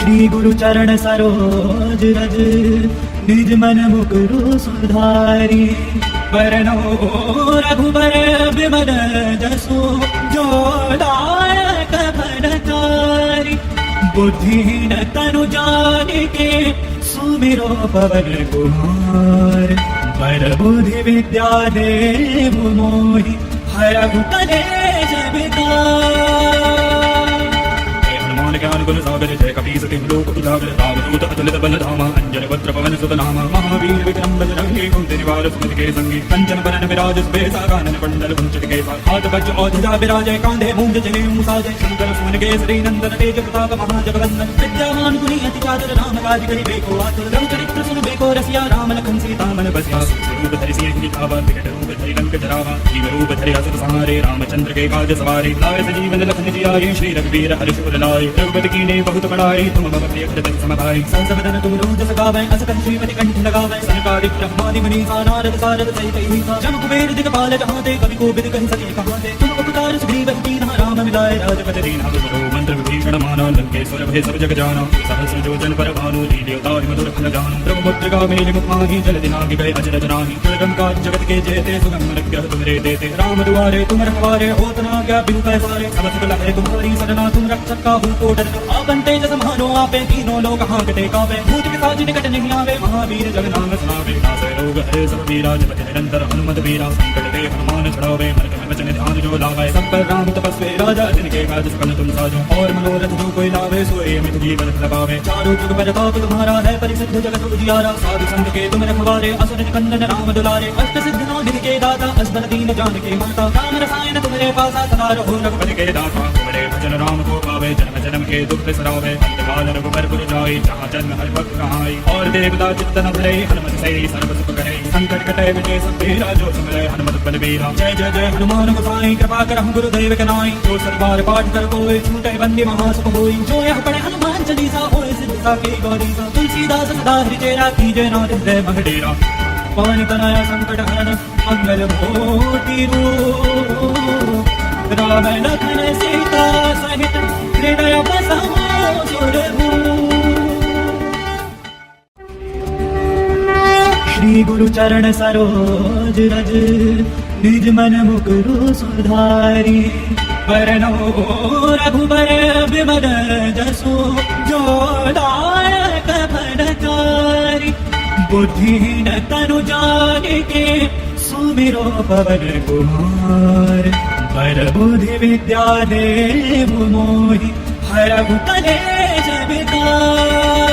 श्री गुरु चरण सरोज रज निज मन मुकुरु सुधारी। बरनो रघुबर विमल जसु जो दायक फलचारी। बुद्धिहीन तनु जानिके सुमिरो पवन कुमार। बर बुद्धि विद्या देव मोहि हरहु कलेश विकार। ज्ञान गुण सागर जय कपीस तिम लोक उजागर। रामदूत अतुलित बल धामा अंजन वज्र पवन सुत नामा। महावीर विक्रम बजरंगी कुंती निवार सुमति के संगी। कंचन बरन विराज सुबेसा कानन कुंडल कुंचित केसा। हाथ वज्र औध्या विराजय कांधे मूंज जनेऊ साजय। शंकर सुमन केसरी नंदन तेज प्रताप महाजगवंदन। विद्यावान गुणी अति चातुर राम काज करिबेको आतुर। रघुचरित्र सुनबेको रसिया राम लखन सीता मन बसिया। रूप धरि सिंह दिखावा विकट रूप धरि लंक जरावा। जीव रूप धरि असुर संहारे रामचंद्र के काज सवारे। लाए सजीवन लखन जियाए श्री रघुवीर हर्ष उर लाए। रघुपति कीन्हे बहुत बड़ाई तुम मम प्रिय भरत सम भाई। सहस बदन तुम रोज सगावै अस कहि श्रीमति कंठ लगावै। सनकादिक ब्रह्मादि मुनीसा नारद सारद सहित अहिसा। जम कुबेर दिक्पाल जहाँ ते कवि कोविद कहि सके कहाँ ते। तुम उपकार सुग्रीव कीन्हा राम मिलाए राजपति दीन्हा। तुमरो मंत्र विभीषण माना लंकेश्वर भय सब जग जाना। सहस्र योजन पर भानु लील्योताहि मधुर फल जानु। ब्रह्मपुत्र मेलि मुख माहि जल दिनाहि गए अजर जनाहि। दुर्गम काज जगत के जेते सुगम अनुग्रह तुमरे देते। राम दुआरे तुम रखवारे होत न आज्ञा बिनु पैसारे। सब सुख लहै तुम्हारी सरना तुम रक्षक काहू को डर। आपन तेज समानो आपे तीनों लोग हांकते कांपे। भूत पिशाच निकट नहीं आवे महावीर जग नाम सुनावे। नासै रोग हरे सब पीरा जपति निरंतर हनुमत वीरा। संकट ते हनुमान छुड़ावे मन क्रम वचन ध्यान जो लावे। सब पर राम तपस्वी राजा जिनके काज सकल तुम साजो। और मनोरथ जो कोई लावे सोए मित जीवन लगावे। चारों जुग प्रताप तुम्हारा है परिसिद्ध जगत उजियारा। साधु संत के तुम रखवारे असुर निकंदन राम दुलारे। अष्ट सिद्ध नौ निधि के दाता असबर दीन जान के माता। राम रसायन तुम्हारे पासा सदा रहो रघुपति के दाता। तुम्हारे भजन राम को पावे जन्म जन्म के दुख बिसरावे। अंतकाल रघुबर पुर जाई जहाँ जन्म हरि भक्त कहाई। और देवता चित्तन धरे हनुमत से सर्व सुख करे। संकट कटे विजय सब तेरा जो सुमरे हनुमत बलबीरा। जय जय जय हनुमान गोसाई कृपा करहु गुरुदेव के नाई। जो सरबार पाठ कर कोई छूटे बंदी महासुख होई। जो यह पढ़े हनुमान चालीसा होए सिद्ध साकी गौरीसा। तुलसीदास सदा हरिचेरा कीजय नाथ हृदय मह डेरा। पवन तनया संकट हरन मंगल मूर्ति रूप। राम लखन सीता सहित हृदय बसमो श्री गुरु चरण सरोज रज निज मन मुकुरु सुधारी। बरनो रघुबर विमल जसु जो दायक फलचारी। बुद्धिहीन तनु जानिके सुमिरो पवन कुमार। बर बुद्धि विद्या देव मोहि हरहु कलेश विकार।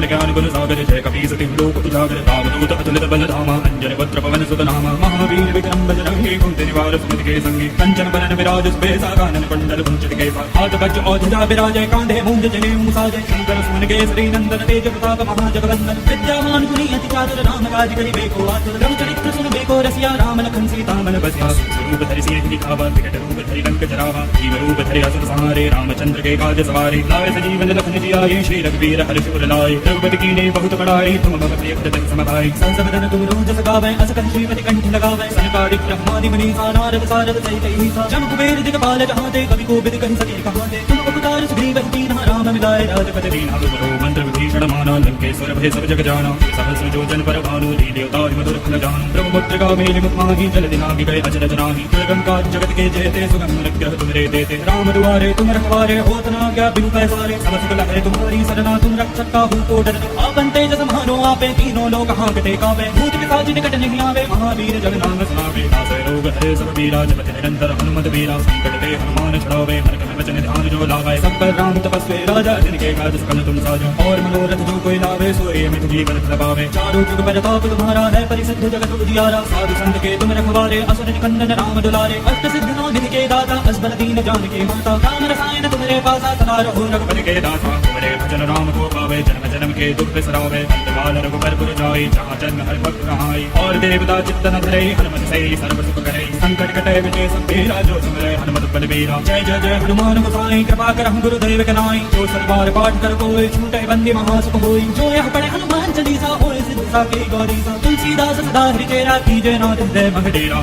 ज्ञान गुण सागर जय कपीस तिम लोक उजागर। रामदूत अतुलित बल धामा अंजन वज्र पवन सुत नामा। महावीर विक्रम बजरंगी कुंती निवार सुमति के संगी। कंचन बरन विराज सुबेसा कानन कुंडल कुंचित केसा। हाथ वज्र औध्या विराजय कांधे मूंज जनेऊ साजय। शंकर सुमन केसरी नंदन तेज प्रताप महाजगवंदन। विद्यावान गुणी अति चातुर राम काज करिबेको आतुर। रघुचरित्र सुनबेको रसिया राम लखन सीता मन बसिया। रूप धरि सिंह दिखावा विकट रूप धरि लंक जरावा। जीव रूप धरि असुर संहारे रामचंद्र के काज सवारे। लाए सजीवन लखन जियाए श्री रघुवीर हर्ष उर लाए। रघुपति कीन्हे बहुत बड़ाई तुम मम प्रिय भरत सम भाई। सहस बदन तुम रोज सगावै अस कहि श्रीमति कंठ लगावै। सनकादिक ब्रह्मादि मुनीसा नारद सारद सहित अहिसा। जम कुबेर दिक्पाल जहाँ ते कवि कोविद कहि सके कहाँ ते। तुम उपकार सुग्रीव कीन्हा राम मिलाए राजपति दीन्हा। तुमरो मंत्र विभीषण माना लंकेश्वर भय सब जग जाना। सहस्र योजन पर भानु लील्योताहि मधुर फल जानु। ब्रह्मपुत्र मेलि मुख माहि जल दिनाहि गए अजर जनाहि। दुर्गम काज जगत के जेते सुगम अनुग्रह तुमरे देते। राम दुआरे तुम रखवारे होत न आज्ञा बिनु पैसारे। सब सुख लहै तुम्हारी सरना तुम रक्षक काहू को डर। आपन तेज समानो आपे तीनों लोग हांकते कांपे। भूत पिशाच निकट नहीं आवे महावीर जग नाम सुनावे। नासै रोग हरे सब पीरा जपति निरंतर हनुमत वीरा। संकट ते हनुमान छुड़ावे मन क्रम वचन ध्यान जो लावे। सब पर राम तपस्वी राजा जिनके काज सकल तुम साजो। और मनोरथ जो कोई लावे सोए मित जीवन लगावे। चारों जुग प्रताप तुम्हारा है परिसिद्ध जगत उजियारा। साधु संत के तुम रखवारे असुर निकंदन राम दुलारे। अष्ट सिद्ध नौ निधि के दाता असबर दीन जान के माता। राम रसायन तुम्हारे पासा सदा रहो रघुपति के दाता। तुम्हारे भजन राम को पावे जन्म जन्म के दुख बिसरावे। अंतकाल रघुबर पुर जाई जहाँ जन्म हरि भक्त कहाई। और देवता चित्तन धरे हनुमत से सर्व सुख करे। संकट कटे विजय सब तेरा जो सुमरे हनुमत बलबीरा। जय जय जय हनुमान गोसाई कृपा करहु गुरुदेव के नाई। जो सरबार पाठ कर कोई छूटे बंदी महासुख होई। जो यह पढ़े हनुमान चालीसा होए सिद्ध साकी गौरीसा। तुलसीदास सदा हरिचेरा कीजय नाथ हृदय मह डेरा।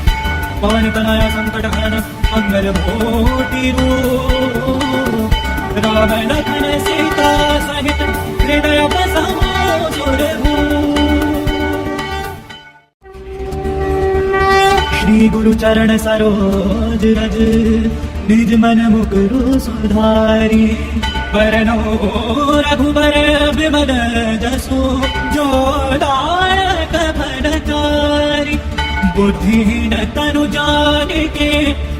पवन तनया संकट हरन मंगल मूर्ति रूप। राम लखन गुरु चरण सरोज रज, निज मन मुकुरु सुधारी। बरनो रघुबर विमल जसु, जो दायक फलचारि। बुद्धिहीन तनु जानिके,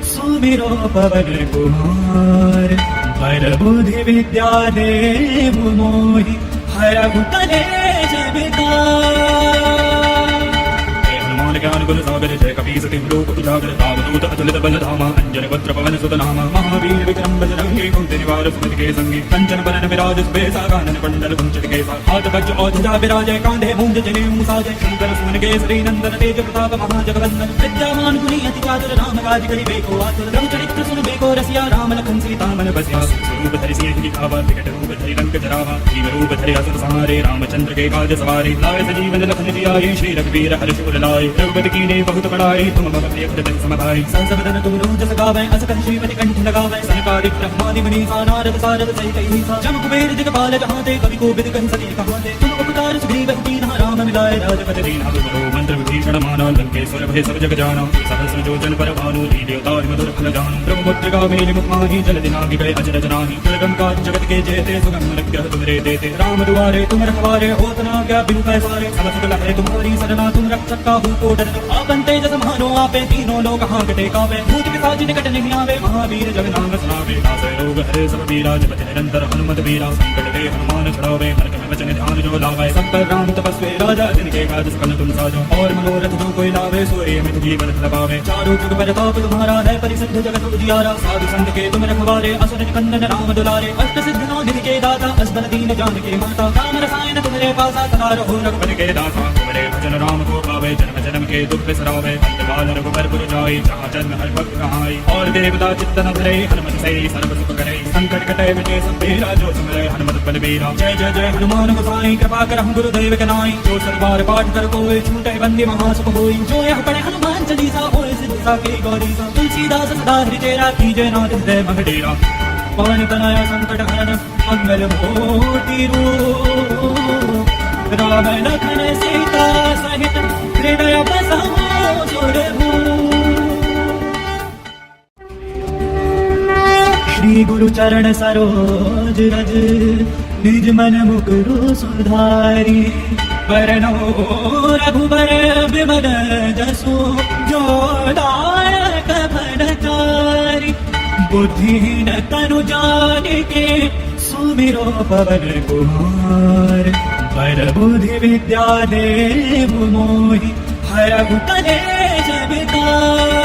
सुमिरो पवन कुमार। पर बुद्धि विद्या देहु मोहि, हरहु कलेश विकार। ज्ञान गुण सागर जय कपीस तिलोक उजागर, रामदूत अतुलित बल धामा। अंजन वज्र पवन सुत नामा, महावीर विक्रम बजरंगी। कुंती निवार सुमति के संगी, कंचन बरन विराज सुबेसा। कानन कुंडल कुंचित केसा, हाथ वज्र और ध्वजा विराजय। कांधे मूंज जनेऊ साजय, शंकर सुमन केसरी नंदन। तेज प्रताप महाजगवंदन, विद्यावान गुणी अति चातुर। राम काज करिबेको आतुर, रघुचरित्र सुनबेको रसिया। राम लखन सीता मन बसिया, स्वरूप धरि सिंह दिखावा। विकट रूप धरि लंक जरावा, जीव रूप धरि असुर संहारे। रामचंद्र के काज सवारे, लाए सजीवन लखन जियाए। श्री रघुवीर हर्ष उर लाए, रघुपति कीन्हे बहुत बड़ाई। तुम मम प्रिय भजन समाभाई, संस बदन तुम रोज सगावै। अस कहि श्रीमति कंठ लगावै, सनकादिक ब्रह्मादि मुनीसा। नारद सारद सहित अहिसा, जम कुबेर दिक्पाल जहाते। कवि कोविद कहि सके कहाते, तुम उपकार सुग्रीव कीन्हा। राम मिलाए राजपद दीन्हा, तुमरो मंत्र विभीषण माना। लंकेश्वर भय सब जग जाना, सहस्र योजन पर भानु। लील्योताहि मधुर फल जानु, ब्रह्मपुत्रिका मेलि मुख माहि। जल दिनाहि गए अचरज नाहि, दुर्गम काज जगत के जेते। सुगम अनुग्रह तुमरे देते, राम दुआरे तुम रखवारे। होत न आज्ञा बिनु पैसारे, सब सुख लहै तुम्हारी सरना। तुम रक्षक काहू को डरना, आपन तेज समानो आपे। तीनों लोग हांकते कांपे, भूत पिशाच निकट नहीं आवे। महावीर जग नाम सुनावे, नासै रोग हरे सब पीरा। जपति निरंतर हनुमत वीरा, संकट ते हनुमान छुड़ावे। मन क्रम वचन ध्यान जो लावे, सब पर राम तपस्वी राजा। जिनके काज सकल तुम साजो, और मनोरथ जो कोई लावे। सोए मित जीवन लगावे, चारों जुग प्रताप तुम्हारा है। परिसिद्ध जगत उजियारा, साधु संत के तुम रखवारे। असुर निकंदन राम दुलारे, अष्ट सिद्ध नौ निधि के दाता। असबल दीन जानकी माता, राम रसायन तुम्हारे पासा। सदा रहो रघुपति के दासा, तुम्हारे भजन राम को पावे। जन्म जन्म के दुख बिसरावे, अंतकाल रघुबर पुर जाई। जहाँ जन्म हर भक्त कहाई, और देवता चित्तन धरे। हनुमत से सर्व सुख करे, संकट कटे मिटे सब पीरा। जो सुमरे हनुमत बलबीरा, जय जय जय हनुमान गोसाई। कृपा करहु गुरुदेव के नाई, जो सतबार पाठ कर कोई। छूटे बंदी महासुख होई, जो यह पढ़े हनुमान चालीसा। होए सिद्ध साकी गौरीसा, तुलसीदास सदा हरि चेरा। कीजय नाथ हृदय मह डेरा, पवन तनय संकट हरन। मंगल मूर्ति रूप, राम लखन सीता सहित। हृदय बसाओ सुरभूप। श्री गुरु चरण सरोज रज, निज मन मुकुरु सुधारी। बरनो रघुबर विमल जसु, जो दायक फलचारि। बुद्धिहीन तनु जानिके, सुमिरो पवन कुमार। पर बुद्धि विद्या देहु मोहि, हरहु कलेश विकार।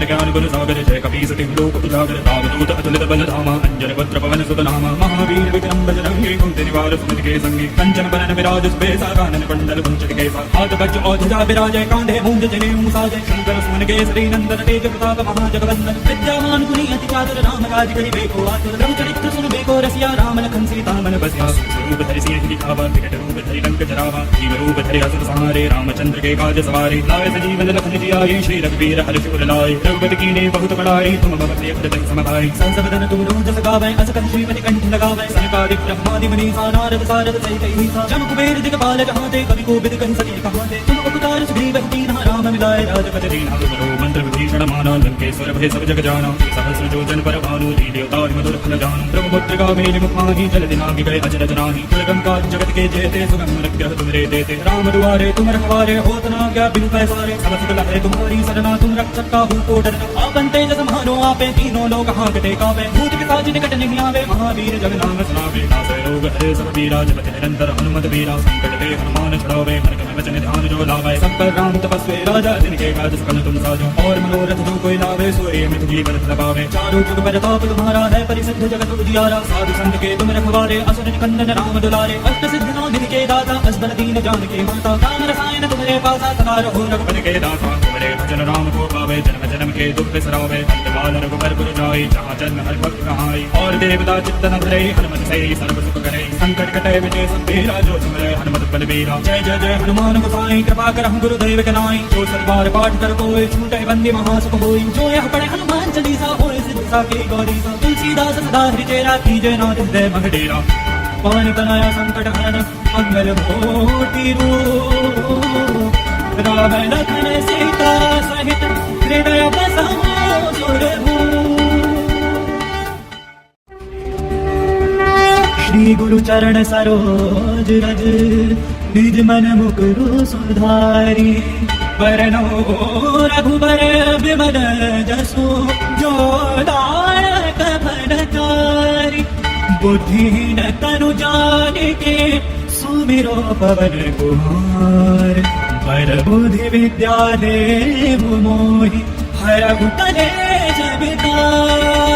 ज्ञान गुण सागर जय कपीस तिलोक उजागर, रामदूत अतुलित बल धामा। अंजन वज्र पवन सुत नामा, महावीर विक्रम बजरंगी। कुंती निवार सुमति के संगी, कंचन बरन विराज सुबेसा। कानन कुंडल कुंचित केसा, हाथ वज्र और ध्वजा विराजय। कांधे मूंज जनेऊ साजय, शंकर सुमन केसरी नंदन। तेज प्रताप महाजगवंदन, विद्यावान गुणी अति चातुर। राम काज करिबेको आतुर, रघुचरित्र सुनबेको रसिया। राम लखन सीता मन बसिया, स्वरूप धरि सिंह दिखावा। विकट रूप धरि लंक जरावा, जीव रूप धरि असुर संहारे। रामचंद्र के काज सवारे, लाए सजीवन लखन जियाए। श्री रघुवीर हर्ष उर लाए, रघुपति कीन्हे बहुत बड़ाई। तुम मम प्रिय भजन समाभाई, संस बदन तुम रोज सगावै। अस कहि श्रीमति कंठ लगावै, सनकादिक ब्रह्मादि मुनीसा। नारद सारद सहित अहिसा, जम कुबेर दिक्पाल जहाते। कवि कोविद कहि सके कहाते, तुम उपकार सुग्रीव कीन्हा। राम मिलाए राजपद दीन्हा, तुमरो मंत्र विभीषण माना। लंकेश्वर भय सब जग जाना, सहस्र योजन पर भानु। लील्योताहि मधुर फल जानु, ब्रह्मपुत्रिका मेलि मुख माहि। जल दिनाहि गए अचरज नाहि, दुर्गम काज जगत के जेते। सुगम अनुग्रह तुमरे देते, राम दुआरे तुम रखवारे। होत न आज्ञा बिनु पैसारे, सब सुख लहै तुम्हारी सरना। तुम रक्षक काहू को डरना, आपन तेज समानो आपे। तीनों लोग हांकते कांपे, भूत पिशाच निकट नहीं आवे। महावीर जग नाम सुनावे, नासै रोग हरे सब पीरा। जपति निरंतर हनुमत वीरा, संकट ते हनुमान छुड़ावे। मन क्रम वचन ध्यान जो लावे, सब पर राम तपस्वी राजा। जिनके काज सकल तुम साजो, और मनोरथ जो कोई लावे। सोए मित जीवन लगावे, चारों जुग प्रताप तुम्हारा है। परिसिद्ध जगत उजियारा, साधु संत के तुम रखवारे। असुर निकंदन राम दुलारे, अष्ट सिद्ध नौ निधि के दाता। असबल दीन जानकी माता, राम रसायन तुम्हारे पासा। सदा रहो रघुपति के दासा, तुम्हारे भजन राम को पावे। जन्म जन्म के दुख बिसरावे, अंतकाल रघुबर पुर जाई। जहाँ जन्म हर भक्त कहाई, और देवता चित्तन धरे। हनुमत से सर्व सुख करे, संकट कटे मिटे सब पीरा। जो सुमरे हनुमत बलबीरा, जय जय जय हनुमान गोसाई। कृपा करहु गुरुदेव के नाई, जो सतबार पाठ कर कोई। छूटे बंदी महासुख होई, जो यह पढ़े हनुमान चालीसा। होए सिद्ध साकी गौरीसा, तुलसीदास सदा हरि चेरा। कीजय नाथ हृदय मह डेरा, पवन तनय संकट हरन। मंगल मूर्ति रूप, राम लखन सीता सहित हृदय बसाओ सुरभूप। श्री गुरु चरण सरोज रज निज मन मुकुरु सुधारी। वरनो रघुबर विमल जसु जो दायक फलचारी। बुद्धिहीन तनु जानिके सुमिरो पवन कुमार। पर बुद्धि विद्या देहु मोहि हरहु कलेश विकार।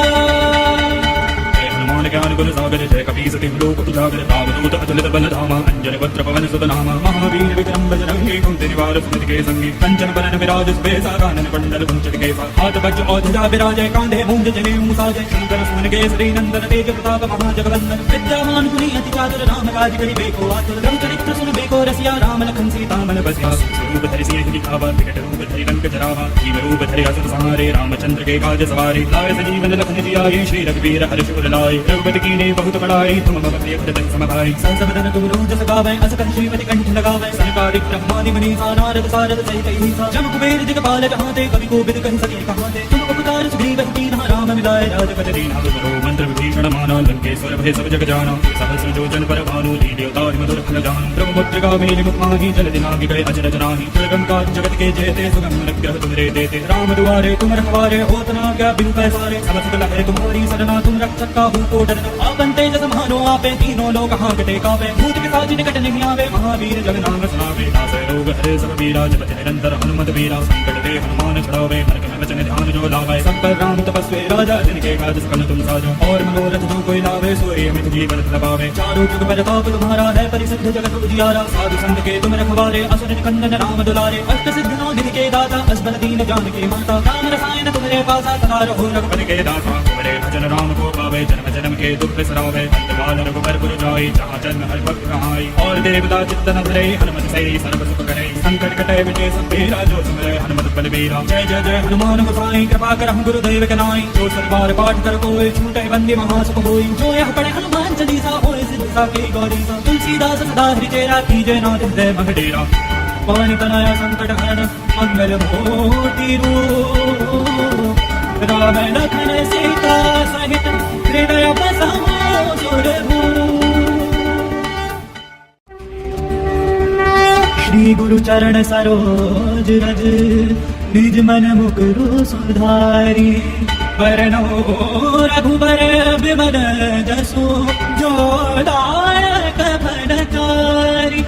ज्ञान गुण सागर जय कपी सति लोक उजागर। रामदूत अतुलित बल धामा अंजन वज्र पवन सुत नामा। महावीर विक्रम बजरंगी कुंती निवार सुमति के संगी। कंचन बरन विराज सुबेसा कानन कुंडल कुंचित केसा। हाथ वज्र और ध्वजा विराजय कांधे मूंज जनेऊ साजय। शंकर सुमन केसरी नंदन तेज प्रताप महाजगवंदन। विद्यावान गुणी अति चातुर राम काज करिबेको आतुर। रघुचरित्र सुनबेको रसिया राम लखन सीता मन बसिया। रूप धरि सिंह दिखावा विकट रूप धरि लंक जरावा। जीव रूप धरि असुर संहारे रामचंद्र के काज सवारे। लाए सजीवन लखन जियाए श्री रघुवीर हर्ष उर लाए। रघुपति कीन्हे बहुत बड़ाई तुम मम प्रिय भरत सम भाई। संस बदन तुम रोज गावै अस कहि श्रीमति कंठ लगावै। सनकादिक ब्रह्मादि मुनीसा नारद सारद सहित अहिसा। जम कुबेर दिगपाल जहांते कवि कोविद कहि सके कहांते। तुम उपकार सुग्रीव कीन्हा राम मिलाए राजपद दीन्हा। तुमरो मंत्र विभीषण माना लंकेश्वर भय सब जग जाना। सहस्र योजन पर भानु लील्यो तारि मधुर फल जान। ब्रह्मपुत्र गावेली मुख माहि जल दिनाहि गए अजर जनाहि। दुर्गम जगत के जेते सुगम अनुग्रह तुमरे देते। राम दुआरे तुम रखवारे होत न क्या बिनु पैसारे। सब सुख लहै तुम्हारी सरना तुम रक्षक काहू को डरना। आपन तेज समानो आपे तीनों लोक हांकते कापे। भूत पिशाच निकट नहीं आवे महावीर जग नाम सुनावे। नासै रोग हरे सब पीरा जपति निरंतर हनुमत वीरा। संकट ते हनुमान छुड़ावे मन क्रम वचन ध्यान जो लावे। सब पर राम तपस्वी राजा जिनके काज सकल तुम साजो। और मनोरथ जो कोई लावे सोए अमित जीवन लबावे। चारों जुग प्रताप तुम्हारा है परिसिद्ध जगत उजियारा। साधु संत के तुम रखवारे असुर निकंदन राम दुलारे। अष्ट सिद्ध नौ निधि के दाता असबर दीन जानकी माता। राम रसायन तुम्हारे पासा सदा रहो रघुपति के दाता। तुम्हारे भजन राम को पावे जन्म जन्म के दुख बिसरावे। अंतकाल रघुबर पुर जाई जहाँ जन्म हरि भक्त कहाई। और देवता चित्तन धरे हनुमत से सर्व सुख करे। संकट कटे विजय सब तेरा जो सुमरे हनुमत बलबीरा। जय जय जय हनुमान गोसाई कृपा करहु गुरुदेव के नाई। जो सतबार पाठ कर कोई छूटे बंदी महासुख होई। जो यह पढ़े हनुमान चालीसा होए सिद्धि साखी गौरीसा। तुलसीदास सदा हरि चेरा कीजय नाथ हृदय मह डेरा। पवन तनया संकट हरण मंगल मूर्ति रूप। राम लखन सीता सहित हृदय बसाओ सुरभूप। श्री गुरु चरण सरोज रज निज मन मुकुरु सुधारी। वरनो रघुबर विमल जसु जो दायक फलचारी।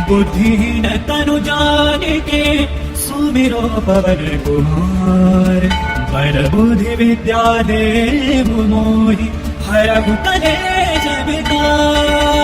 बुद्धिहीन तनु जानिके सुमिरो पवन कुमार। पर बुद्धि विद्या देहु मोहि हरहु कलेश विकार।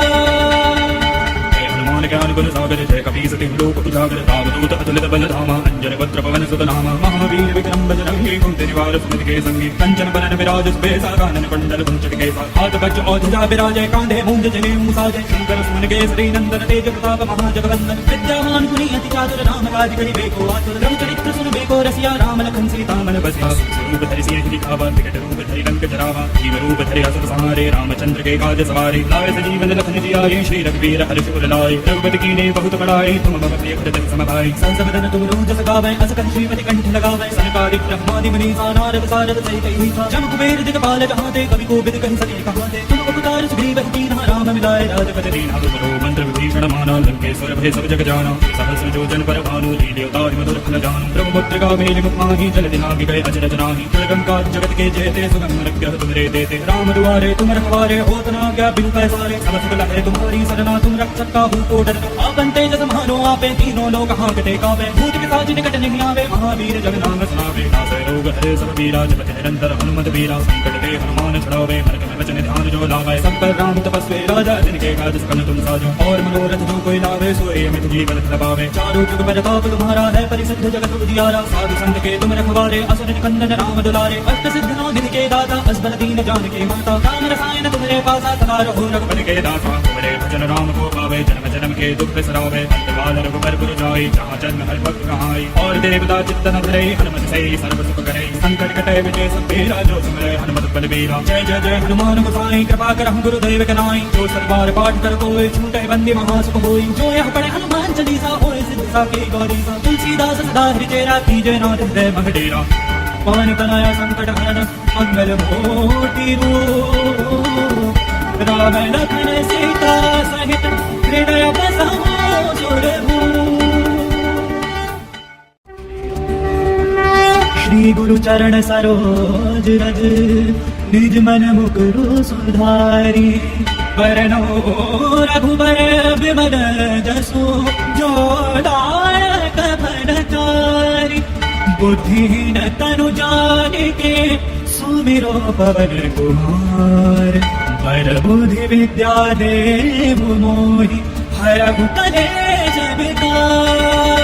ज्ञान गुण सागर जय कपी सति लोक उजागर। रामदूत अतुलित बल धामा अंजन वज्र पवन सुत नामा। महावीर विक्रम बजरंगी कुंती निवार सुमति के संगी। कंचन बरन विराज सुबेसा कानन कुंडल कुंचित केसा। हाथ वज्र और ध्वजा विराजय कांधे मूंज जनेऊ साजय। शंकर सुमन केसरी नंदन तेज प्रताप महाजगवंदन। विद्यावान गुणी अति चातुर राम काज करिबेको आतुर। रघुचरित्र सुनबेको रसिया राम लखन सीता मन बसिया। रूप धरि सिंह दिखावा विकट रूप धरि लंक जरावा। जीव रूप धरि असुर संहारे रामचंद्र के काज सवारे। लाए सजीवन लखन जियाए श्री रघुवीर हर्ष उर लाए। रघुपति कीन्हे बहुत बड़ाई तुम मम प्रिय भरत सम भाई। संस बदन तुम रोज गावै अस कहि श्रीमति कंठ लगावै। सनकादिक ब्रह्मादि मुनीसा नारद सारद सहित अहिसा। जम कुबेर दिगपाल जहांते कवि कोविद कहि सके कहांते। तुम उपकार सुग्रीव कीन्हा राम मिलाए राजपद दीन्हा। तुमरो मंत्र विभीषण माना लंकेश्वर भय सब जग जाना। सहस्र योजन पर भानु लील्यो तारि मधुर फल जान। ब्रह्मपुत्र गावेली मुख माहि जल दिनाहि गए अजर जनाहि। दुर्गम जगत के जेते सुगम अनुग्रह तुमरे देते। राम दुआरे तुम रखवारे होत न क्या बिनु पैसारे। सब सुख लहै तुम्हारी सरना तुम रक्षक काहू को डरना। आपन तेज समानो आपे तीनों लोक हांकते कापे। भूत पिशाच निकट नहीं आवे महावीर जग नाम सुनावे। नासै रोग हरे सब पीरा जपति निरंतर हनुमत वीरा। संकट ते हनुमान छुड़ावे मन क्रम वचन ध्यान जो लावे। सब पर राम तपस्वी राजा जिनके काज सकल तुम साजो। और मनोरथ जो कोई लावे सोए अमित जीवन लबावे। चारों जुग प्रताप तुम्हारा है परिसिद्ध जगत उजियारा। साधु संत के तुम रखवारे असुर निकंदन राम दुलारे। अष्ट सिद्ध नौ निधि के दाता असबर दीन जानकी माता। राम रसायन तुम्हारे पासा सदा रहो रघुपति के दाता। तुम्हारे भजन राम को पावे जन्म जन्म के दुख बिसरावे। अंतकाल रघुबर पुर जाई जहाँ जन्म हरि भक्त कहाई। और देवता चित्तन धरे हनुमत से सर्व सुख करे। संकट कटे विजय सब तेरा जो सुमरे हनुमत बलबीरा। जय जय जय हनुमान गोसाई कृपा करहु गुरुदेव के नाई। जो सतबार पाठ कर कोई छूटे बंदी महासुख होई। जो यह पढ़े हनुमान चालीसा होए सिद्ध साखी गौरीसा। तुलसीदास सदा हृदय राखी जय नाथ हृदय मह डेरा। पवन तनया संकट हरण मंगल मूर्ति रूप। राम लखन सीता सहित हृदय बसाओ सुरभूप। श्री गुरु चरण सरोज रज निज मन मुकुरु सुधारी। वरनो रघुबर विमल जसु जो दायक फलचारी। बुद्धिहीन तनु जानिके सुमिरो पवन कुमार। बर बुद्धि विद्या देहु मोहि हरहु कलेश विकार।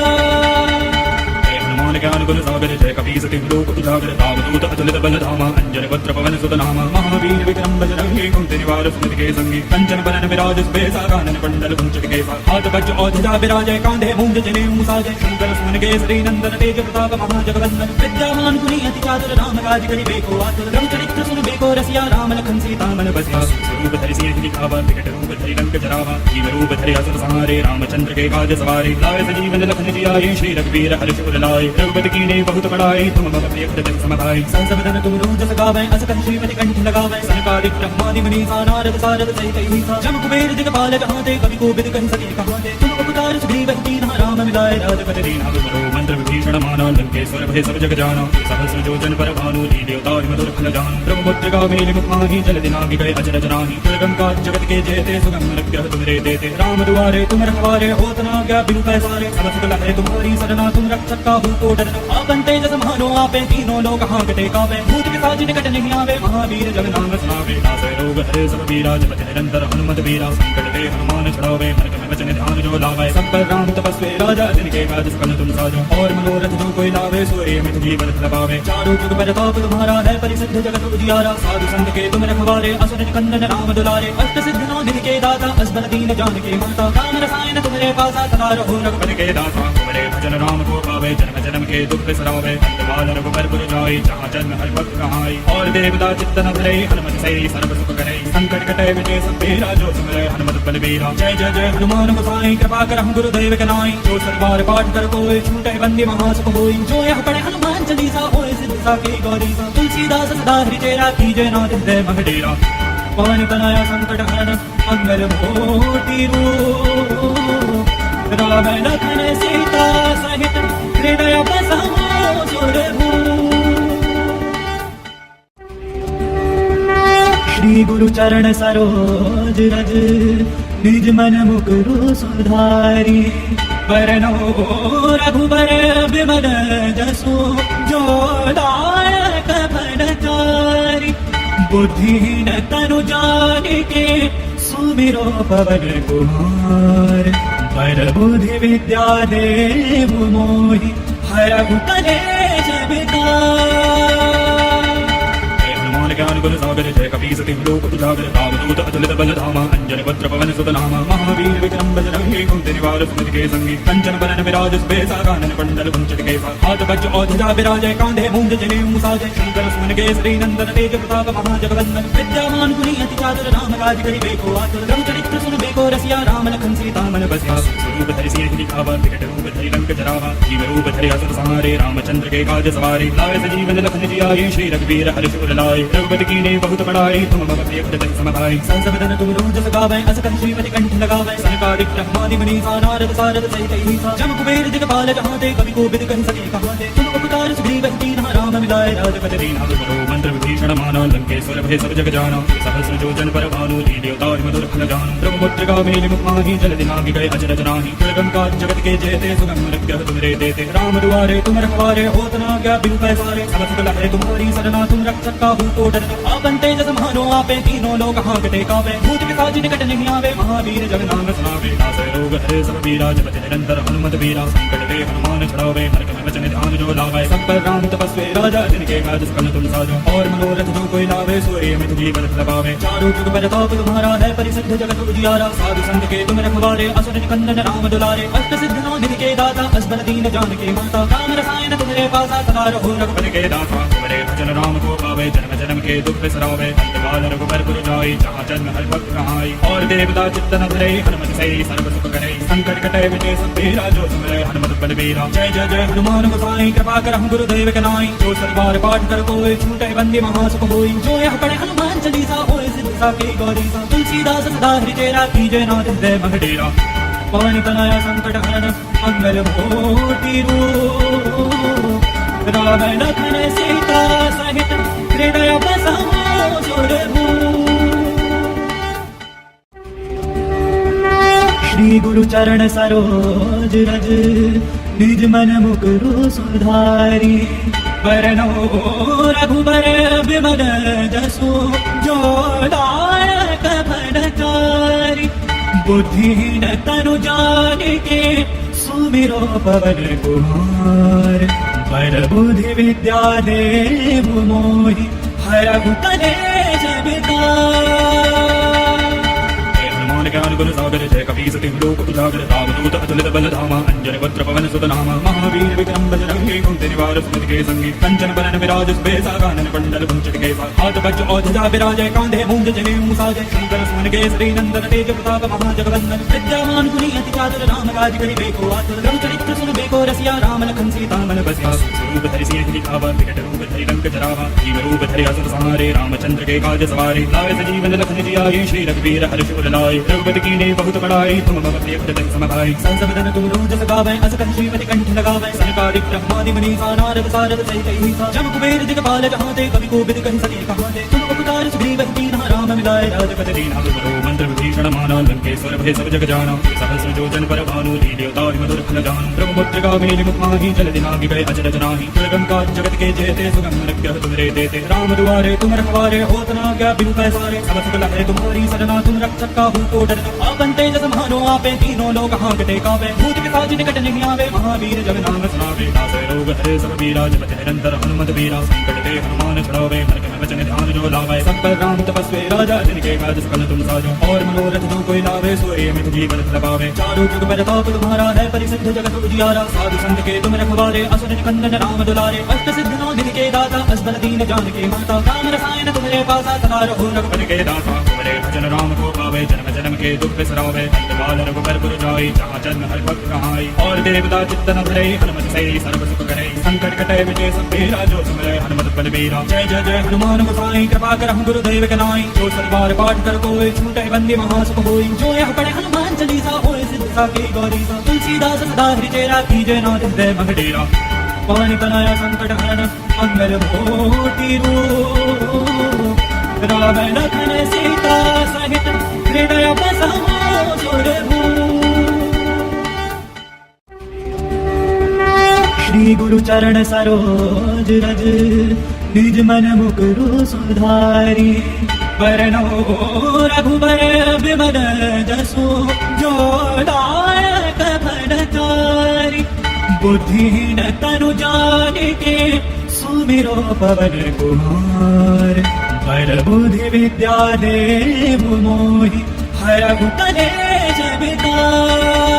ज्ञान गुण सागर जय कपीस तिहु लोक उजागर। रामदूत अतुलित बल धामा अंजन पत्र पवन सुत नामा। महावीर विक्रम बजरंगी कुंती निवार सुमति के संगी। कंचन बरन विराज सुबेसा कानन कुंडल कुंचित केसा। हाथ वज्र औजजा विराजय कांधे मूंज जनेऊ साजय। शंकर सुमन केसरी नंदन तेज प्रताप महाजगवंदन। विद्यावान गुणी अति चातुर राम काज करिबेको आतुर। रघुचरित्र सुनबेको रसिया राम लखन सीता मन बसिया। स्वरूप धरि सिंह दिखावा विकट रूप धरि लंक जरावा। जीव रूप धरि असुर संहारे रामचंद्र के काज सवारे। लाए सजीवन लखन जियाए श्री रघुवीर हर्ष उर लाए। रघुपति कीन्ही बहुत बड़ाई तुम मम प्रिय भजन सम भाई। संसबदन तुम रोज गावै अस कहि श्रीमति कंठ लगावै। सनकादिक ब्रह्मादि मुनीसा नारद सारद सहित अहिसा। जम कुबेर दिगपाल जहांते कवि कोविद कहि सके कहांते। तुम उपकार सुग्रीव कीन्हा राम मिलाए राजपति दीन्हा। तुमरो मंत्र विभीषण माना लंकेश्वर भय सब जग जाना। सहस्र योजन पर भानु लील्योताहि मधुर फल जान। ब्रह्मपुत्र गावेली मुखाहि जल दिनाहि गए अचरज नाहि। दुर्गम काज जगत के जेते सुगम अनुग्रह तुमरे देते। राम दुआरे तुम रखवारे होत न आज्ञा बिनु पैसारे। सब सुख लहै तुम्हारी सरना तुम रक्षक काहू को डरना। आपन तेज समानो आपे तीनों लोक हांकते कावे। भूत पिशाच निकट नहीं आवे महावीर जग नाम सुनावे। नासै रोग हरे सब पीरा जपति निरंतर हनुमत वीरा। संकट ते हनुमान छुड़ावे मन क्रम वचन ध्यान जो लावे। सब पर राम तपस्वी राजा जिनके काज सकल तुम साजो। और मनोरथ जो कोई लावे सोए मित जीवन फल पावे। चारों जुग परताप तुम्हारा है परिसिद्ध जगत उजियारा। साधु संत के तुम रखवारे असुर निकंदन राम दुलारे। अष्ट सिद्ध नौ निधि के दाता असबर दीन जानकी माता। राम रसायन तुम्हारे पासा सदा रहो रघुपति के दासा। तुम्हारे भजन राम को पावे जन्म जन्म के दुख बिसरावे। अंतकाल रघुबर पुर जाई जहाँ जन्म हरि भक्त कहाई। और देवता चित्त न धरे हनुमत सही सर्व सुख करे। संकट कटे मिटे सब पीरा जो सुमिरै हनुमत बलबीरा। जय जय जय हनुमान गोसाई कृपा करहु गुरुदेव के नाई। जो सतबार पाठ कर कोई छूटे बंदी महासुख होई। जो यह पढ़े हनुमान चालीसा होए सिद्ध साखी गौरीसा। तुलसीदास सदा हृदय राखी जय नाथ हृदय मह डेरा। पवन तनया संकट हरण मंगल मूर्ति रूप। राम लखन सीता सहित हृदय बसाओ सुरभूप। श्री गुरु चरण सरोज रज निज मन मुकुरु सुधारी। वरनो रघुबर विमल जसु जो दायक फलचारी। बुद्धिहीन तनु जानिके सुमिरो पवन कुमार। बर बुद्धि विद्या देहु मोहि हरहु कलेश विकार। ज्ञान गुण सागर जय कपीस तिहु लोक उजागर। रामदूत अतुलित बल धामा अंजन पत्र पवन सुत नामा। महावीर विक्रम बजरंगी कुंती निवार सुमति के संगी। कंचन बरन विराज सुबेसा कानन कुंडल कुंचित केसा। हाथ वज्र औजजा विराजय कांधे मूंज जनेऊ साजय। शंकर सुमन केसरी नंदन तेज प्रताप महाजगवंदन। विद्यावान गुणी अति चातुर राम काज करिबेको आतुर। रघुचरित्र सुनबेको रसिया राम लखन सीता मन बसिया। स्वरूप धरि सिंह दिखावा विकट रूप धरि लंक जरावा। जीव रूप धरि असुर संहारे रामचंद्र के काज सवारे। लाए सजीवन लखन जियाए श्री रघुवीर हर्ष उर लाए। रघुपति कीन्ही बहुत बड़ाई तुम मम प्रिय भजन सम भाई। संसबदन तुम रोज गावै अस कहि श्रीमति कंठ लगावै। सनकादिक ब्रह्मादि मुनीसा नारद सारद सहित अहिसा। जम कुबेर दिगपाल जहांते कवि कोविद कहि सके कहांते। तुम उपकार सुग्रीव कीन्हा राम मिलाए राजपति दीन्हा। तुमरो मंत्र विभीषण माना लंकेश्वर भय सब जग जाना। सहस्र योजन पर भानु लील्योताहि मधुर फल जान। ब्रह्मपुत्र गावेली मुखाहि जल दिनाहि गए अचरज नाहि। दुर्गम काज जगत के जेते सुगम अनुग्रह तुमरे देते। राम दुआरे तुम रखवारे होत न आज्ञा बिनु पैसारे। सब सुख लहै तुम्हारी सरना तुम रक्षक काहू को डरना। आपन तेज समानो आपे तीनों लोक हांकते कावे। भूत पिशाच निकट नहीं आवे महावीर जग नाम सुनावे। नासै रोग हरे सब पीरा जपति निरंतर हनुमत वीरा। संकट ते हनुमान छुड़ावे मन क्रम वचन ध्यान जो लावे। सब पर राम तपस्वी राजा जिनके काज सकल तुम साजो। और मनोरथ जो कोई लावे सोए मित जीवन फल पावे। चारों जुग परताप तुम्हारा है परिसिद्ध जगत उजियारा। साधु संत के तुम रखवारे असुर निकंदन राम दुलारे। अष्ट सिद्ध नौ निधि के दाता असबर दीन जानकी माता। राम रसायन तुम्हारे पासा सदा रहो रघुपति के दासा। तुम्हारे भजन राम को पावे, जन्म जन्म के दुख बिसरावे, अंतकाल रघुबर पुर जाई, जहाँ जन्म हरि भक्त कहाई। और देवता चित्तन धरे, हनुमत से सर्व सुख करे, संकट कटे विजय सब तेरा, जो सुमरे हनुमत बलबीरा। जय जय जय हनुमान गोसाई, कृपा करहु गुरुदेव के नाई, जो सतबार पाठ कर कोई, छूटे बंदी महासुख होई। जो यह पढ़े हनुमान चालीसा, होए सिद्ध साखी गौरी सा, तुलसीदास सदा हरिचेरा, कीजय नाथ हृदय मह डेरा। पवन तनया संकट हरण, मंगल मूर्ति रूप, राम लखन सीता सहित हृदय बसाओ सुरभूप। श्री गुरु चरण सरोज रज, निज मन मुकुरु सुधारी। वरनो रघुबर विमल जसु, जो दायक फलचारी। बुद्धिहीन तनु जानिके, सुमिरो पवन कुमार। पर बुद्धि विद्या देहु मोहि, हरहु कलेश विकार। ज्ञान गुण सागर जय कपी सति लोक उजागर, रामदूत अतुलित बल धामा, अंजन वक्त्र पवन सुत नामा। महावीर विक्रम बजरंगी, कुंती निवार सुमति के संगी, कंचन बरन विराज सुबेसा, कानन कुंडल कुंचित केसा। हाथ वज्र और ध्वजा विराजय, कांधे मूंज जनेऊ साजय। शंकर सुमन केसरी नंदन, तेज प्रताप महाजगवंदन। विद्यावान गुणी अति चातुर, राम काज करिबेको आतुर। रघुचरित्र सुनबेको रसिया, राम लखन सीता मन बसिया। स्वरूप धरि सिंह दिखावा, विकट रूप धरि लंक जरावा। जीव रूप धरि असुर संहारे, रामचंद्र के काज सवारे। लाए सजीवन लखन जियाए, श्री रघुवीर हर्ष उर लाए। रघुपति कीन्हे बहुत बड़ाई, तुम मम प्रिय भरत सम भाई। संसदन तुम रोज सगावै, अस कहि श्रीमति कंठ लगावै। सनकादिक ब्रह्मादि मुनीसा, नारद सारद सहित अहिसा। जम कुबेर दिगपाल जहांते, कवि कोविद कहि सके कहाते। तुम उपकार सुग्रीव कीन्हा, राम मिलाए राजपद दीन्हा। तुमरो मंत्र विभीषण माना, लंकेश्वर भय सब जग जाना। सहस्र योजन पर भानु, लील्योताहि मधुर फल जानु। ब्रह्मपुत्र गावेली मुख माहि, जल दिनाहि गए अचरज नाहि। दुर्गम काज जगत के जेते, सुगम अनुग्रह तुमरे देते। राम दुआरे तुम रखवारे, होत न आज्ञा बिनु पैसारे। सब सुख लहै तुम्हारी सरना, तुम रक्षक काहू को डरना। आपन तेज समानो आपे, तीनों लोक हांकते कांपे। भूत पिशाच निकट नहीं आवे, महावीर जब नाम सुनावे। नासै रोग हरे सब पीरा, जपत निरंतर हनुमत वीरा। संकट ते हनुमान छुड़ावे, मन क्रम वचन ध्यान जो लावे। सब पर राम तपस्वी राजा, जिनके काज सकल तुम साजो। और मनोरथ जो कोई लावे, सोए मित जीवन लगावे। चारों जुग परताप तुम्हारा है, परिसिद्ध जगत उजियारा। साधु संत के तुम रखवारे, असुर निकंदन राम दुलारे। अष्ट सिद्ध नौ निधि के दाता, असबर दीन जानकी माता। राम रसायन तुम्हारे पासा, सदा रहो रघुपति के दाता। तुम्हारे भजन राम को पावे, जन्म जन्म के दुख बिसरावे। अंतकाल रघुबर पुर जाई, जहाँ जन्म हरि भक्त कहाई। और देवता चित्तन धरे, हनुमत से सर्व सुख करे। संकट कटे विजय सब तेरा, जो सुमरे हनुमत बलबीरा। जय जय जय हनुमान गोसाई, कृपा करहु गुरुदेव के नाई। जो सतबार पाठ कर कोई, छूटे बंदी महासुख होई। जो यह पढ़े हनुमान चालीसा, होए सिद्ध साखी गौरी सा। तुलसीदास सदा हरिचेरा, कीजय नाथ हृदय मह डेरा। पवन तनया संकट हरण, मंगल मूर्ति रूप, राम लखन सीता सहित हृदय बसाओ सुरभूप। श्री गुरु चरण सरोज रज, निज मन मुकुरु सुधारी। वरनो रघुबर विमल जसु, जो दायक फलचारी। बुद्धिहीन तनु जानिके, सुमिरो पवन कुमार। पर बुद्धि विद्या देहु मोहि, हरहु कलेश विकार।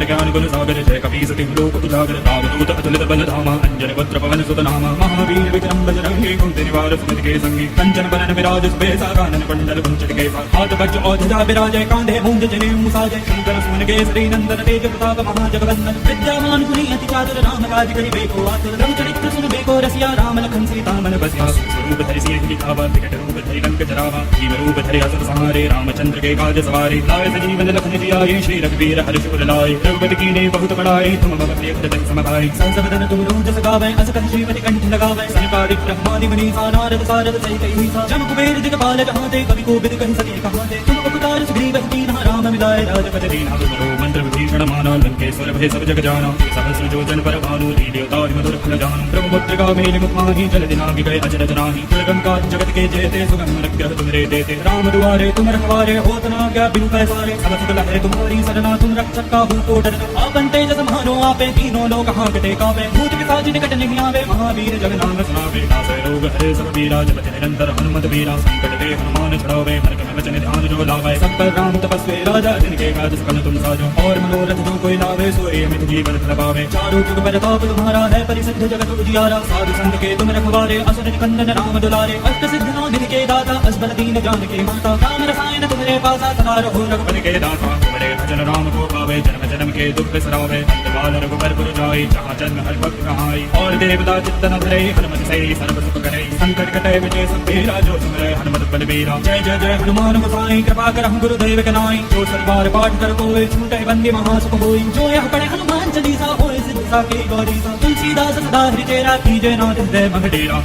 ज्ञान गुण सागर जय कपी सति लोक उजागर। रामदूत अतुलित बल धामा, अंजन वक्त्र पवन सुत नामा। महावीर विक्रम बजरंगी, कुंती निवार सुमति के संगी। कंचन बरन विराज सुबेसा, कानन कुंडल कुंचित केसा। हाथ वज्र और ध्वजा विराजय, कांधे मूंज जनेऊ साजय। शंकर सुमन केसरी नंदन, तेज प्रताप महाजगवंदन। विद्यावान गुणी अति चातुर, राम काज करिबेको आतुर। रघुचरित्र सुनबेको रसिया, राम लखन सीता मन बसिया। स्वरूप धरि सिंह दिखावा, विकट रूप धरि लंक जरावा। जीव रूप धरि असुर संहारे, रामचंद्र के काज सवारे। लाए सजीवन लखन जियाए, श्री रघुवीर हर्ष उर लाए। रघुपति कीन्हे बहुत बड़ाई, तुम मम प्रिय भरत सम भाई। संसदन तुम रोज सगावै, अस कहि श्रीमति कंठ लगावै। सनकादिक ब्रह्मादि मुनीसा, नारद सारद सहित अहिसा। जम कुबेर दिगपाल जहांते, कवि कोविद कहि सके कहाते। तुम उपकार सुग्रीव कीन्हा, राम मिलाए राजपद दीन्हा। तुमरो मंत्र विभीषण माना, लंकेश्वर भय सब जग जाना। सहस्र योजन पर भानु, लील्योताहि मधुर फल जानु। ब्रह्मपुत्र गावेली मुख माहि, जल दिनाहि गए अचरज नाहि। दुर्गम काज जगत के जेते, सुगम अनुग्रह तुमरे देते। राम दुआरे तुम रखवारे, होत न आज्ञा बिनु पैसारे। सब सुख लहै तुम्हारी सरना, तुम रक्षक काहू को डरना। आपन तेज समानो आपे, तीनों लोक हांकते कांपे। भूत पिशाच निकट नहीं आवे, महावीर जग नाम सुनावे। नासै रोग हरे सब पीरा, जपति निरंतर हनुमत वीरा। संकट ते हनुमान छुड़ावे, मन क्रम वचन ध्यान जो लावे। सब पर राम तपस्वी राजा, जिनके काज सकल तुम साजो। और मनोरथ जो कोई लावे, सोई अमित जीवन फल पावे। चारों जुग परताप तुम्हारा है, परिसिद्ध जगत उजियारा। साधु संत के तुम रखवारे, असुर निकंदन राम दुलारे। अष्ट सिद्ध नौ दिन के दाता, असबर दीन जानकी माता। राम रसायन तुम्हारे पासा, सदा रहो रघुपति के दाता। तुम्हारे भजन राम को पावे, जन्म जन्म के दुख बिसरावे। अंत काल रघुबर पुर जाई, जहाँ जन्म हरि भक्त कहाई। और देवता चित्त न धरे, हनुमत से सर्व सुख करे। संकट कटे विजय सब तेरा, जो सुमरे हनुमत बलबीरा। जय जय जय हनुमान गोसाई, कृपा करहु गुरुदेव के नाई। जो सतबार पाठ कर कोई, छूटे बंदी महासुख होई। जो यह पढ़े हनुमान चालीसा, होय सिद्ध साकी गौरीसा। तुलसीदास सदा हरि चेरा, कीजे नाथ हृदय मह डेरा।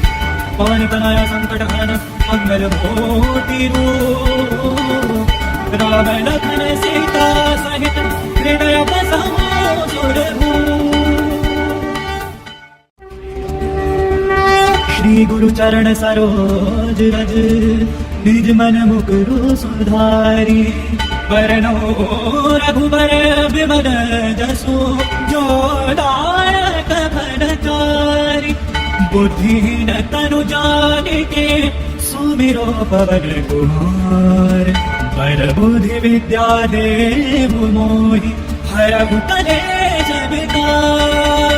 पवन तनया संकट हरन, मंगल मूर्ति रूप। राम लखन सीता सहित, हृदय बसहु सुरभूप। श्री गुरु चरण सरोज रज, निज मन मुकुरु सुधारी। वरनो रघुबर विमल जसु, जो दायक फलचारी। बुद्धिहीन तनु जानिके, सुमिरो पवन कुमार। बर बुद्धि विद्या देहु मोहि, हरहु कलेश विकार।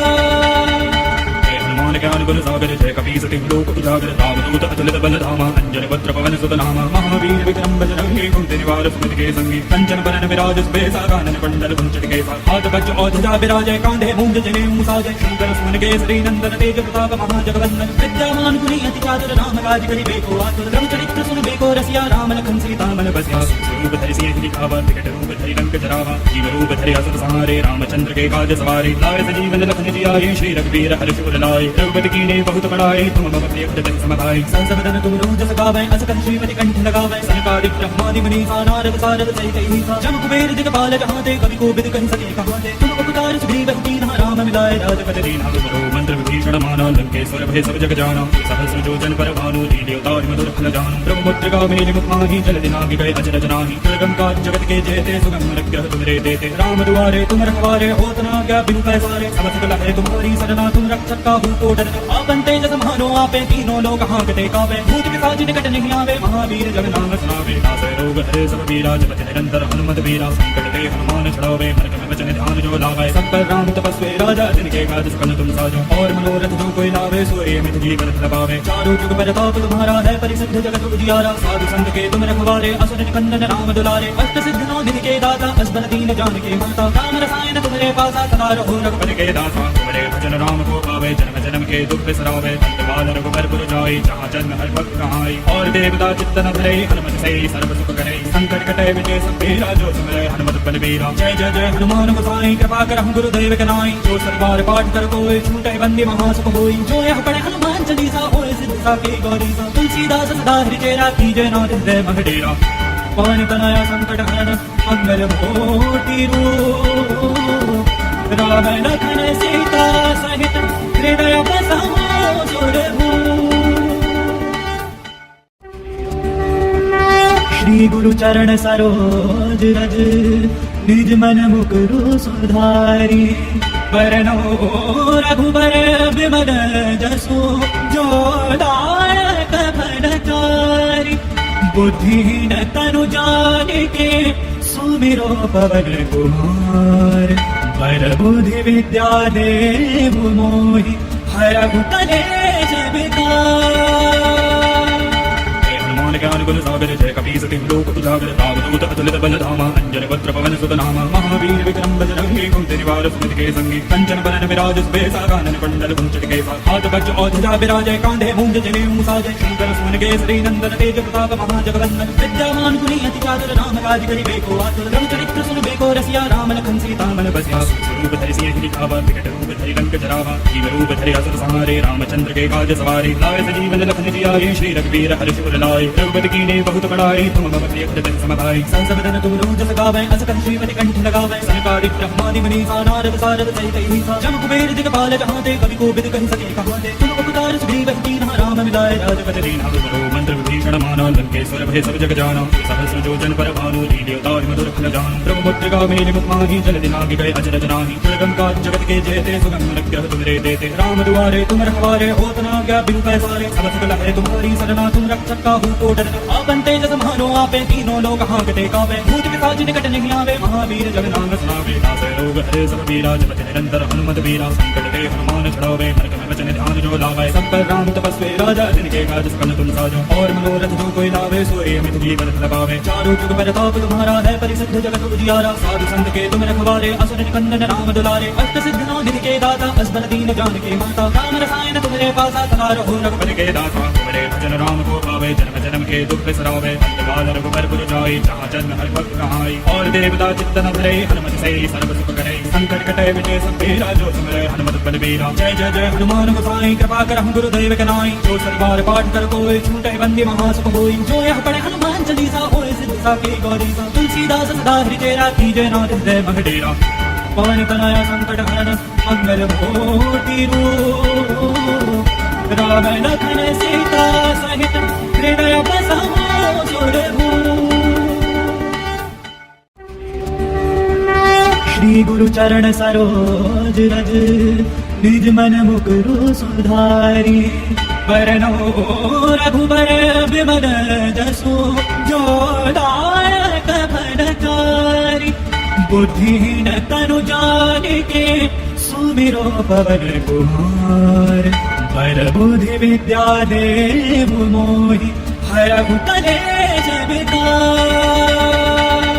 ज्ञान गुण सागर जय कपीस तिम लोक उजागर। रामदूत अतुलित बल धामा, अंजन पत्र पवन सुत नामा। महावीर विक्रम बजरंगी, कुंती निवार सुमति के संगी। कंचन बरन विराज सुबेसा, कानन कुंडल कुंचित केसा। हाथ वज्र और ध्वजा विराजय, कांधे मूंज जनेऊ साजय। शंकर सुमन केसरी नंदन, तेज प्रताप महाजगवंदन। विद्यामान गुणी अति चातुर, राम काज करिबेको आतुर। रघुचरित्र सुनबेको रसिया, राम लखन सीता मन बसिया। रूप धरि सिंह दिखावा, विकट रूप धरि लंक जरावा। जीव रूप धरि असुर संहारे, रामचंद्र के काज सवारे। लाए सजीवन लखन जियाए, श्री रघुवीर हर्ष उर लाए। रघुपति कीन्हे बहुत बड़ाई, तुम मम प्रिय हृदय समाधाई। सहस बदन तुम रोज सगावै, अस कहि श्रीमति कंठ लगावै। सनकादिक ब्रह्मादि मुनीसा, नारद सारद सहित अहिसा। जम कुबेर दिगपाल जहाते, कवि कोविद कहि सके कहाते। तुम उपकार सुग्रीव कीन्हा, राम मिलाए राजपद दीन्हा। तुमरो मंत्र विभीषण माना, लंकेश्वर भय सब जग जाना। सहस्र जोजन पर भानु, लील्यो ताहि मधुर फल जानु। ब्रह्मपुत्र मेलि मुख माहि, जल दिनाहि गए अचरज नाहि। दुर्गम काज जगत के जेते, सुगम अनुग्रह तुमरे देते। राम दुआरे तुम रखवारे, होत न आज्ञा बिनु पैसारे। सब सकल है तुम्हारी सरना, तुम रक्षक काहू को डरना। आपन तेज समानो आपे, तीनों लोग हाँकते कांपे। भूत पिशाच निकट नहीं आवे, महावीर जग नाम सुनावे। नासै रोग हरे सब पीरा, जपति निरंतर हनुमत वीरा। संकट ते हनुमान छुड़ावे, मन क्रम वचन ध्यान जो लावे। सब पर राम तपस्वी राजा, जिनके काज सकल तुम साजो। और मनोरथ जो कोई लावे, सोई अमित जीवन फल पावे। चारों जुग परताप तुम्हारा है, परिसिद्ध जगत उजियारा। साधु संत के तुम रखवारे, असुर निकंदन राम दुलारे। अष्ट सिद्ध नौ दिन के दाता, असबर दीन जानकी माता। राम रसायन तुम्हारे पासा, सदा रहो रघुपति के दाता। तुम्हारे भजन राम को पावे, जन्म जन्म के दुख बिसरावे। अंत काल रघुबर पुर जाई, जहाँ जन्म हरि भक्त कहाई। और देवता चित्त न धरे, हनुमत से सर्व सुख करे। संकट कटे विजय सब तेरा, जो सुमरे हनुमत बलबीरा। जय जय जय हनुमान गोसाई, कृपा करहु गुरुदेव के नाई। जो सतबार पाठ कर कोई, छूटे बंदी महासुख होई। जो यह पढ़े हनुमान चालीसा, होय सिद्ध साकी गौरीसा। तुलसीदास सदा हरि चेरा, कीजे नाथ हृदय मह डेरा। पवन तनया संकट हरन, मंगल मूर्ति रूप। राम लखन सीता सहित, हृदय बसहु सुरभूप। श्री गुरु चरण सरोज रज, निज मन मुकुरु सुधारी। वरनो रघुबर विमल जसु, जो दायक फलचारी। बुद्धिहीन तनु जानिके, सुमिरो पवन कुमार। बर बुद्धि विद्या देहु मोहि, हरहु कलेश विकार। ज्ञान गुण सागर जय कपीस तिम लोक उजागर। रामदूत अतुलित बल धामा, अंजन पत्र पवन सुत नामा। महावीर विक्रम बजरंगी, कुंती निवार सुमति के संगी। कंचन बरन विराज सुबेसा, कानन कुंडल कुंचित केसा। हाथ वज्र और ध्वजा विराजय, कांधे मूंज जनेऊ साजय। शंकर सुमन केसरी नंदन, तेज प्रताप महाजगवंदन। विद्यामान गुणी अति चातुर, राम काज करिबेको आतुर। रघुचरित्र सुनबेको रसिया, राम लखन सीता मन बसिया। रूप धरि सिंह दिखावा, विकट रूप धरि लंक जरावा। जीव रूप धरि असुर संहारे, रामचंद्र के काज सवारे। लाए सजीवन लखन जियाए, श्री रघुवीर हर्ष उर लाए। रघुपति की कीने बहुत बड़ाई तुम मम प्रिय कृतन समभाई संसवदन तुम रोज सगावे असकन श्रीमति कंठ लगावे सनकादि ब्रह्मादि मनीषा नारद सारद सहित ईसा जम कुबेर दिगपाल जहाँ ते कवि कोविद कहि सके कहाँ ते तुम उपकार सुग्रीव दीन राम मिलाए राजपद दीना तुमरो मंत्र विभीषण माना लंकेश्वर भय सब जग जाना सहस्र जोजन पर भानु लील्योतारि मधुर फल जान ब्रह्मपुत्र का मेरे मुख माही जल दिनागी गए अजरज नाही दुर्गम काज जगत के जेते सुगम अनुग्रह तुमरे देते राम दुआरे तुम रखवारे होत न आज्ञा बिनु पैसारे सब सकल है तुम्हारी सरना तुम रक्षक काहू को डरना आपन तेज समारो आपे तीनों लोग हांकते कावे भूत पिशाच निकट नहीं आवे महावीर जग नाम सुनावे नासे रोग हरे सब पीरा जपति निरंतर हनुमत वीरा संकट ते हनुमान छुड़ावे मन क्रम वचन ध्यान जो लावे सब पर राम तपस्वी राजा जिनके काज सकल तुम साजो और मनोरथ जो कोई लावे सोए मित जी बरत लगावे चारों जुग परताप तुम्हारा है परिसिद्ध जगत उजियारा साधु संत के तुम रखवारे असुर निकंदन राम दुलारे अष्ट सिद्ध नाम के दाता असबर दीन जान के माता राम रसायन तुम्हारे पासा सदा रहो रघुपति के दाता तुम्हारे भजन राम को पावे जन्म जन्म के दुख बिसरावे अंतकाल रघुबर पुर जाई जहाँ जन्म हर भक्त कहाई और देवता चित्तन धरे हनुमत से सर्व सुख करे संकट कटे विजय सब तेरा जो सुमरे हनुमत बलबीरा जय जय जय हनुमान गोसाई कृपा कर हम गुरुदेव के नाई जो सलवार पाठ कर कोई छूटे बंदी महासुख होई जो यह पढ़े हनुमान चालीसा होए सिद्ध साकी गौरी तुलसीदास सदा हृदय कीजय नाथ हृदय मगडेरा पवन तनया संकट हरण मंगल भूति रूप राम लखन सीता सहित हृदय बसमो सुरभूप श्री गुरु चरण सरोज रज निज मन मुकुरु सुधारी वरनो रघुबर विमल जसु जो दायक फलचारी बुद्धिहीन तनु जानिके सुमिरो पवन कुमार पर बुद्धि विद्या देव मोहि हरहु कलेश विकार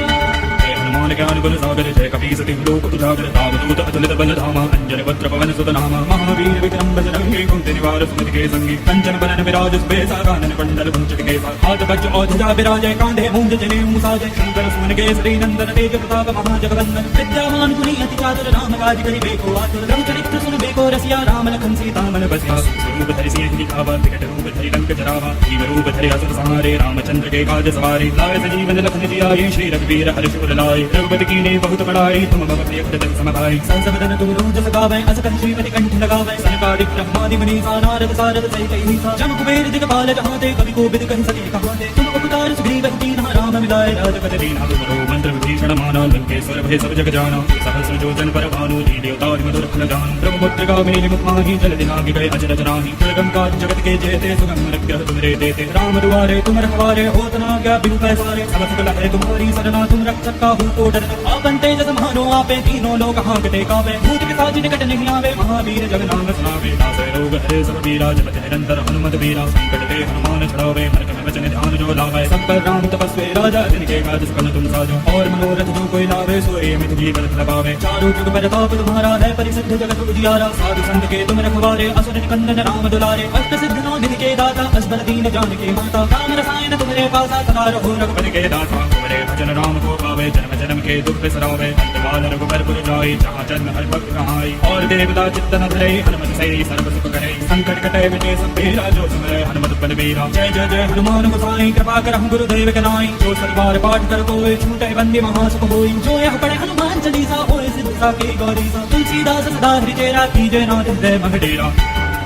ज्ञान गुण सागर जय कपी सती लोक उजागर रामदूत अतुलित बल धामा अंजन वज्र पवन सुत नामा महावीर विक्रम बजरंगी कुंती निवार सुमति के संगी कंचन बरन विराज सुबेसा कानन कुंडल कुंचित केसा हाथ वज्र और ध्वजा विराजय कांधे मूंज जनेऊ साजय शंकर सुमन केसरी नंदन तेज प्रताप महाजगवंदन विद्यावान गुणी अति चातुर राम काज करिबे को आतुर रघु चरित्र सुनबे को रसिया राम लखन सीता मन बसिया रूप धरि सिंह दिखावा विकट रूप धरि लंक जरावा जीव रूप धरि असुर संहारे रामचंद्र के काज सवारे लाए सजीवन लखन जियाए श्री रघुवीर हर्ष उर लाए रघुपति कीने बहुत बड़ाई तुम मम प्रिय कृतन समभाई संसवदन तुम रोज सगावे असकन श्रीमति कंठ लगावे सनकादि ब्रह्मादि मनीषा नारद सारद सहित ईसा जम कुबेर दिगपाल जहाँ ते कवि कोविद कहि सके कहाँ ते तुम उपकार सुग्रीव दीन राम मिलाए राजपद दीना तुमरो मंत्र विभीषण माना लंकेश्वर भय सब जग जाना सहस्र जोजन पर भानु लील्योतारि मधुर फल जान ब्रह्मपुत्र का मेरे मुख माही जल दिनागी गए अजरज नाही दुर्गम काज जगत के जेते सुगम अनुग्रह तुमरे देते राम दुआरे तुम रखवारे होत न आज्ञा बिनु पैसारे सब सकल है तुम्हारी सरना तुम रक्षक काहू को डरना आपन तेज समारो आपे तीनों लोग हांकते कावे भूत पिशाच निकट नहीं आवे महावीर जग नाम सुनावे नासे रोग हरे सब पीरा जपति निरंतर हनुमत वीरा संकट ते हनुमान छुड़ावे मन क्रम वचन ध्यान जो लावे सब पर राम तपस्वी राजा जिनके काज सकल तुम साजो और मनोरथ जो कोई लावे सोए मित जी बरत लगावे चारों जुग परताप तुम्हारा है परिसिद्ध जगत उजियारा साधु संत के तुम रखवारे असुर निकंदन राम दुलारे अष्ट सिद्ध नाम के दाता असबर दीन जान के माता राम रसायन तुम्हारे पासा सदा रहो रघुपति के दाता तुम्हारे भजन राम को पावे जन्म जन्म के दुख बिसरावे अंतकाल रघुबर पुर जाई जहाँ जन्म हर भक्त कहाई और देवता चित्तन धरे हनुमत से सर्व सुख करे संकट कटे विजय सब तेरा जो सुमरे हनुमत बलबीरा जय जय जय हनुमान गोसाई कृपा कर हम गुरुदेव के नाई जो सलवार पाठ कर कोई छूटे बंदी महासुख होई जो यह पढ़े हनुमान चालीसा होए सिद्ध साकी गौरी तुलसीदास सदा हृदय कीजय नाथ हृदय मगडेरा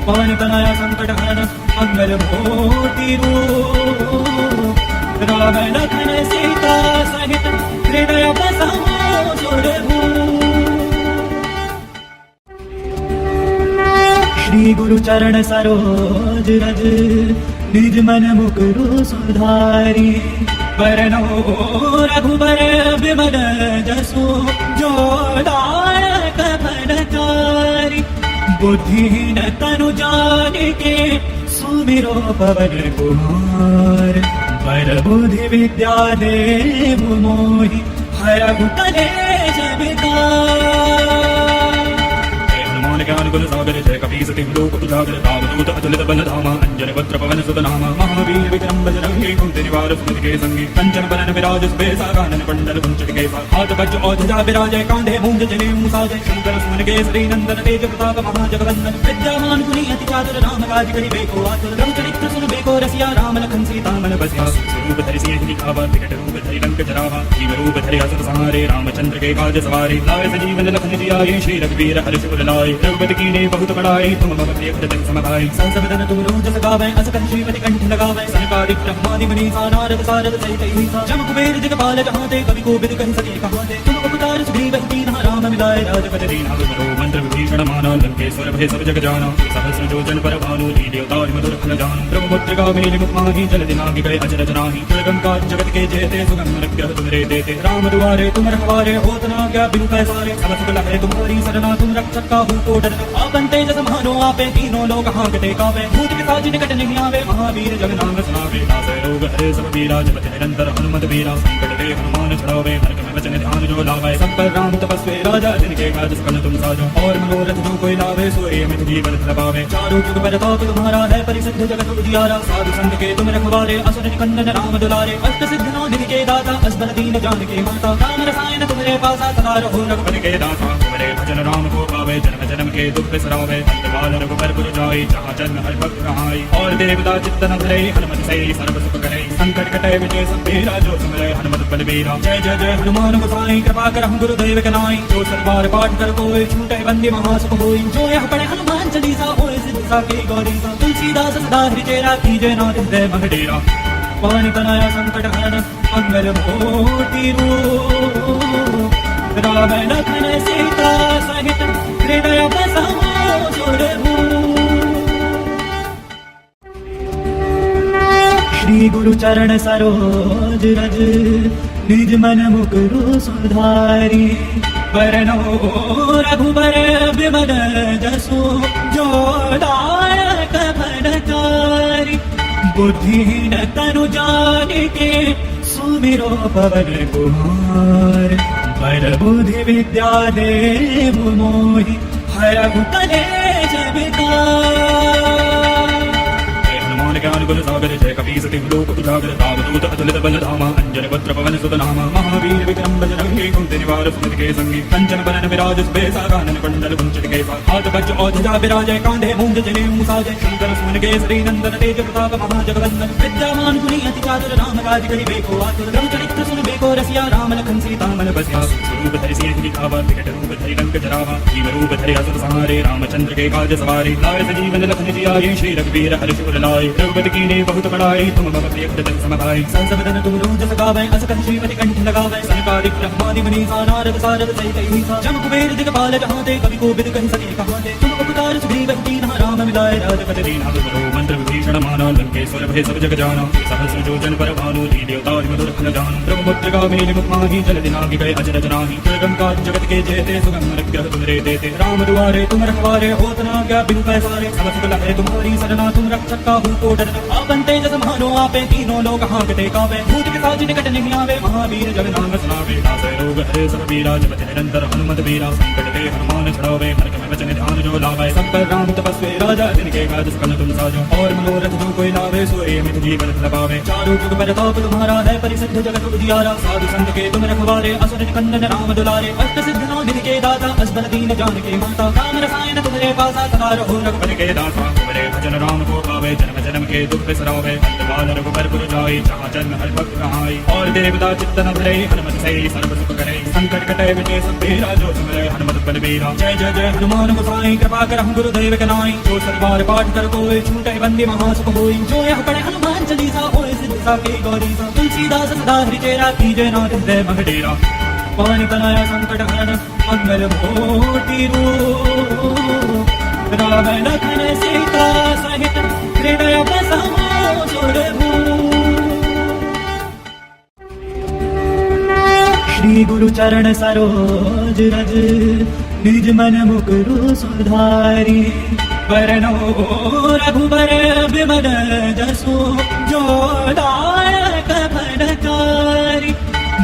पवन तनया संकट हरण मंगल भूति रूप राम लखन सीता सहित हृदय बसमो सुरभूप श्री गुरु चरण सरोज रज निज मन मुकुरु सुधारी वरनो रघुबर विमल जसु जो दायक फलचारी बुद्धिहीन तनु जानिके सुमिरो पवन कुमार पर बुद्धि विद्या देव मोहि हरहु कलेश विकार हनुमान ज्ञान गुण सागर जय कपी सति लोक उजागर रामदूत अतुलित बल धामा अंजन पुत्र पवन सुत नामा महावीर विक्रम बजरंगी कुंती निवार सुमति के संगी कंचन बरन विराज सुबेसा कानन कुंडल कुंचित केसा हाथ वज्र और ध्वजा विराजय कांधे मूंज जने मुसाजय शंकर सुमन केसरी नंदन तेज प्रताप महाजगवंदन विद्यामान गुणी अति चातुर राम काज करि बेको आतुर रघुचरित्र सुन बेको रसिया राम लखन सीता मन बसिया रूप धरि सिंह दिखावा विकट रूप धरि लंक जरावा जीव रूप धरि असुर संहारे रामचंद्र के काज सवारे लाए सजीवन लखन जियाए श्री रघुवीर हर्ष उर लाए रघुपति कीन्हे बहुत बड़ाई तुम मम प्रिय भजन सम भाई संस बदन तुम रोज सगावै अस कंठ श्रीमति कंठ लगावै सनकादिक ब्रह्मादि मुनीसा नारद सारद सहित अहिसा जम कुबेर दिगपाल जहाँ ते कवि कोविद कहि सके कहाँ ते तुम उपकार सुग्रीव कीन्हा राम मिलाए राजपद दीन्हा तुमरो मंत्र विभीषण माना लंकेश्वर भय सब जग जाना सहस्र योजन पर भानु लील्यो ताहि मधुर फल जानु ब्रह्मपुत्र मेलि मुख माहि जल दिनांग गए अजर जनाहि दुर्गम जगत के जेते सुगम अनुग्रह तुमरे देते राम दुआरे तुम रखवारे होत न आज्ञा बिनु पैसारे सब सुख लहरे तुम्हारी सरना तुम रक्षक काहू को डर आपन तेज समानो आपे तीनों लोग हांकते कावे भूत पिशाच निकट नहीं आवे महावीर जग नाम सुनावे नासै रोग हरे सब पीरा जपति निरंतर हनुमत वीरा संकट ते हनुमान छुड़ावे हरक में वचन ध्यान जो लावे सब पर राम तपस्वी राजा जिनके काज सकल तुम साजो और मनोरथ जो कोई लावे सोए मित जीवन लगावे चारों जुग पर ताप तुम्हारा है परिसिद्ध जगत उजियारा साधु संत के तुम रखवारे असुर निकंदन राम दुलारे अष्ट सिद्ध नौ निधि के दाता असबर दीन जान के माता राम रसायन तुम्हारे पासा सदा रहो रघुपति के दाता तुम्हारे भजन राम को पावे जन्म जन्म के दुख बिसरावे अंतकाल रघुबर पुर जाई जहाँ जन्म हर भक्त रहाई और देवता चित्तन धरे हनुमत से सर्व सुख करे संकट कटे विजय सब तेरा जो सुमरे हनुमत बलबीरा जय जय जय हनुमान गोसाई कृपा करहु गुरुदेव के नाई जो सतबार पाठ कर कोई छूटे बंदी महासुख होई जो यह पढ़े हनुमान चालीसा होए सिद्ध साकी गौरी तुलसीदास सदा हृदय कीजय नाथ हृदय मह डेरा पानी बनाया संकट हरण मंगल मोती रूप राम लखन सीता सहित हृदय बसाओ सुरभूप श्री गुरु चरण सरोज रज निज मन मुकुरु सुधारी वरनो रघुबर विमल जसु जो दायक फलचारी बुद्धिहीन तनु जानिके सुमिरो पवन कुमार पर बुद्धि विद्या देव मोहि हरहु कलेश विकार ज्ञान गुण सागर जय कपी सति लोक उजागर रामदूत अतुलित बल धामा अंजन पुत्र पवन सुत नामा महावीर विक्रम बजरंगी कुंती निवार सुमति के संगी कंचन बरन विराज सुबेसा कानन कुंडल कुंचित केसा हाथ वज्र और ध्वजा विराजय कांधे मूंज जने मुसाजय शंकर सुमन केसरी नंदन तेज प्रताप महाजगवंदन विद्यामान गुणी अति चातुर राम काज करि बेको आतुर रघुचरित्र सुन बेको रसिया राम लखन सीता मन बसिया रूप धरि सिंह दिखावा विकट रूप धरि लंक जरावा जीव रूप धरि असुर संहारे रामचंद्र के काज सवारे लाए सजीवन लखन जियाए श्री रघुवीर हर्ष उर लाए रघुपति कीन्हे बहुत बड़ाई तुम मम प्रिय भजन सम भाई संस बदन तुम रोज सगावै अस कंठ श्रीमति कंठ लगावै सनकादिक ब्रह्मादि मुनीसा नारद सारद सहित अहिसा जम कुबेर दिगपाल जहाँ ते कवि कोविद कहि सके कहाँ ते तुम उपकार सुग्रीव कीन्हा राम मिलाए राजपद दीन्हा तुमरो मंत्र विभीषण माना लंकेश्वर भय सब जग जाना सहस्र योजन पर भानु लील्यो ताहि मधुर फल जानु ब्रह्मपुत्र मेलि मुख माहि जल दिनांग गए अजर जनाहि दुर्गम जगत के जेते सुगम अनुग्रह तुमरे देते राम दुआरे तुम रखवारे होत न आज्ञा बिनु पैसारे सब सुख लहरे तुम्हारी सरना तुम रक्षक काहू को डर आपन तेज समानो आपे तीनों लोग हांकते कावे भूत पिशाच निकट नहीं आवे महावीर जग नाम सुनावे नासै रोग हरे सब पीरा जपति निरंतर हनुमत वीरा संकट ते हनुमान छुड़ावे हरक में वचन ध्यान जो लावे सब पर राम तपस्वी राजा जिनके काज सकल तुम साजो और मनोरथ जो कोई लावे सोए मित जीवन लगावे चारों जुग पर ताप तुम्हारा है परिसिद्ध जगत उजियारा साधु संत के तुम रखवारे असुर निकंदन राम दुलारे अष्ट सिद्ध नौ निधि के दाता असबर दीन जान के माता राम रसायन तुम्हारे पासा सदा रहो रघुपति के दाता तुम्हारे भजन राम को पावे जन्म जन्म के दुख बिसरावे अंतकाल रघुबर पुर जाई जहाँ जन्म हर भक्त रहाई और देवता चित्तन धरे हनुमत से सर्व सुख करे संकट कटे विजय सब तेरा जो सुमरे हनुमत बलबीरा जय जय जय हनुमान गोसाई कृपा करहु गुरुदेव के नाई जो सतबार पाठ कर कोई छूटे बंदी महासुख होई जो यह पढ़े हनुमान चालीसा होए सिद्ध साकी गौरी तुलसीदास सदा हृदय कीजय नाथ हृदय मह डेरा पानी बनाया संकट हरण मंगल मोती रूप राम लखन सीता सहित हृदय बसाओ सुरभूप श्री गुरु चरण सरोज रज निज मन मुकुरु सुधारी वरनो रघुबर विमल जसु जो दायक फलचारी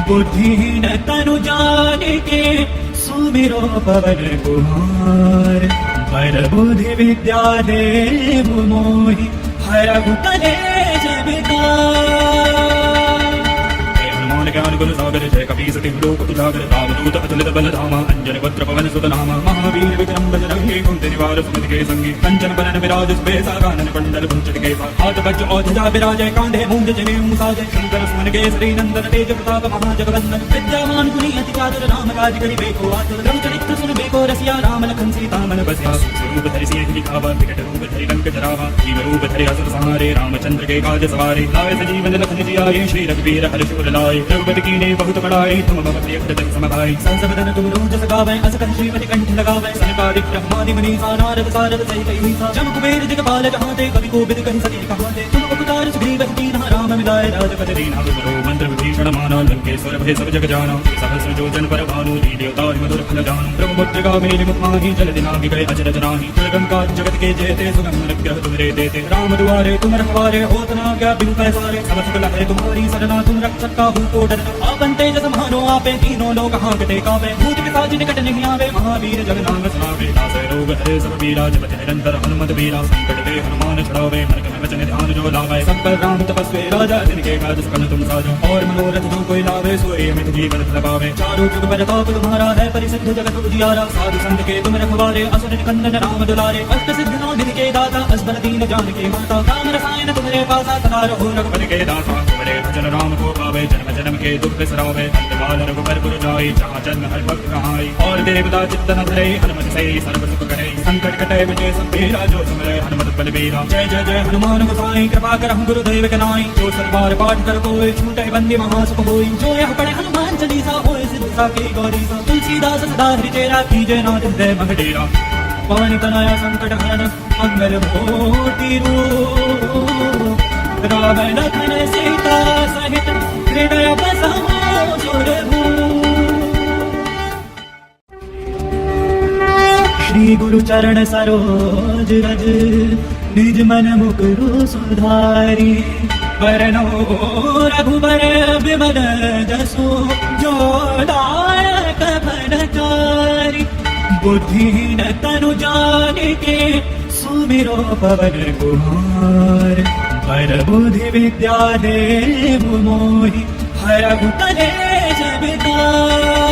बुद्धिहीन तनु जानिके सुमिरो पवन कुमार पर बुद्धि विद्या देव मोहि हरहु कलेश विकार। हनुमान ज्ञान गुण सागर जय कपी सति लोक उजागर रामदूत अतुलित बल धामा अंजन वक्र पवन सुत नामा महावीर विक्रम बजरंगी कुंती निवार सुमति के संगी कंचन बरन विराज सुबेसा कानन कुंडल कुंचन केसा हाथ वज्र औध्वजा विराजय कांधे मूंज जनेऊ साजय शंकर सुमन केसरी नंदन तेज प्रताप महाजगवंदन विद्यावान गुणी अति चातुर राम काज करिबेको आतुर रघु चरित्र सुनबेको रसिया राम लखन सीता मन बसिया स्वरूप धरि सिंह लिखावा विकट रूप धरि लंक जरावा जीव रूप धरि असुर संहारे रामचंद्र के काज सवारे लाए सजीवन लखन जियाए श्री रघुवीर हर्ष उर लाए रघुपति कीन्हे बहुत बड़ाई तुम मम प्रिय भरत सम भाई सहस बदन तुम रोज सगावै अस कंठ श्रीमति कंठ लगावै सनकादिक ब्रह्मादि मुनीसा नारद सारद सहित अहिसा जम कुबेर दिगपाल जहाते कवि कोविद कहि सके कहाते तुम उपकार सुग्रीव कीन्हा राम मिलाए राजपति दीन्हा तुमरो मंत्र विभीषण माना लंकेश्वर भय सब जग जाना सहस्र योजन पर भानु लील्योता मधुर फल जानु ब्रह्मपुत्र मेरि मुख माहि जल दिनाहि गए अचरज नाहि दुर्गम काज जगत के जेते सुगम अनुग्रह तुमरे देते राम दुआरे तुम रखवारे होत न आज्ञा बिनु पैसारे सब सकल है तुम्हारी सरना तुम रक्षक काहू को डरना आपन तेज समानो आपे तीनों लोक हांकते कावे भूत पिशाच निकट नहीं आवे महावीर जग नाम सुनावे नासै रोग हरे सब पीरा जपति निरंतर हनुमत वीरा संकट ते हनुमान छुड़ावे मन में वचन ध्यान जो लावे सब पर राम तपस्वी राजा जिनके काज सकल तुम साजो और मनोरथ जो कोई लावे सोए अमित जीवन लगावे चारों जुग प्रताप तुम्हारा है परिसिद्ध जगत उजियारा साधु संत के तुम रखवारे असुर निकंदन राम दुलारे अष्ट सिद्ध नौ दिन के दाता असबर दीन जान के माता राम रसायन तुम्हारे पासा सदा रहो रघुपति के दाता तुम्हारे भजन राम को पावे जन्म जन्म के दुख बिसरावे अंतकाल रघुबर पुर जाई जहाँ जन्म हर भक्त कहाई और देवता चित्तन धरे हनुमत से सर्व सुख करे संकट कटे विजय सब तेरा जो सुमरे हनुमत बलबीरा जय जय जय हनुमान गोसाई कृपा करहु गुरुदेव के नाई जो सतबार पाठ कर कोई छूटे बंदी महासुख होई जो यह पढ़े हनुमान चालीसा होए सिद्ध साकी गौरीसा तुलसीदास सदा हरि तेरा कीजय नाथ हृदय मह डेरा पवन तनया संकट हरन मंगल मूर्ति रूप राम लखन सीता सहित हृदय बसमो श्री गुरु चरण सरोज रज निज मन मुकुरु सुधारी वरनो रघुबर विमल जसो जो दायक भरचारी बुद्धिहीन तनु जानिके सुमिरो पवन कुमार पर बुद्धि विद्या देव मोहि हरहु कलेश विकार।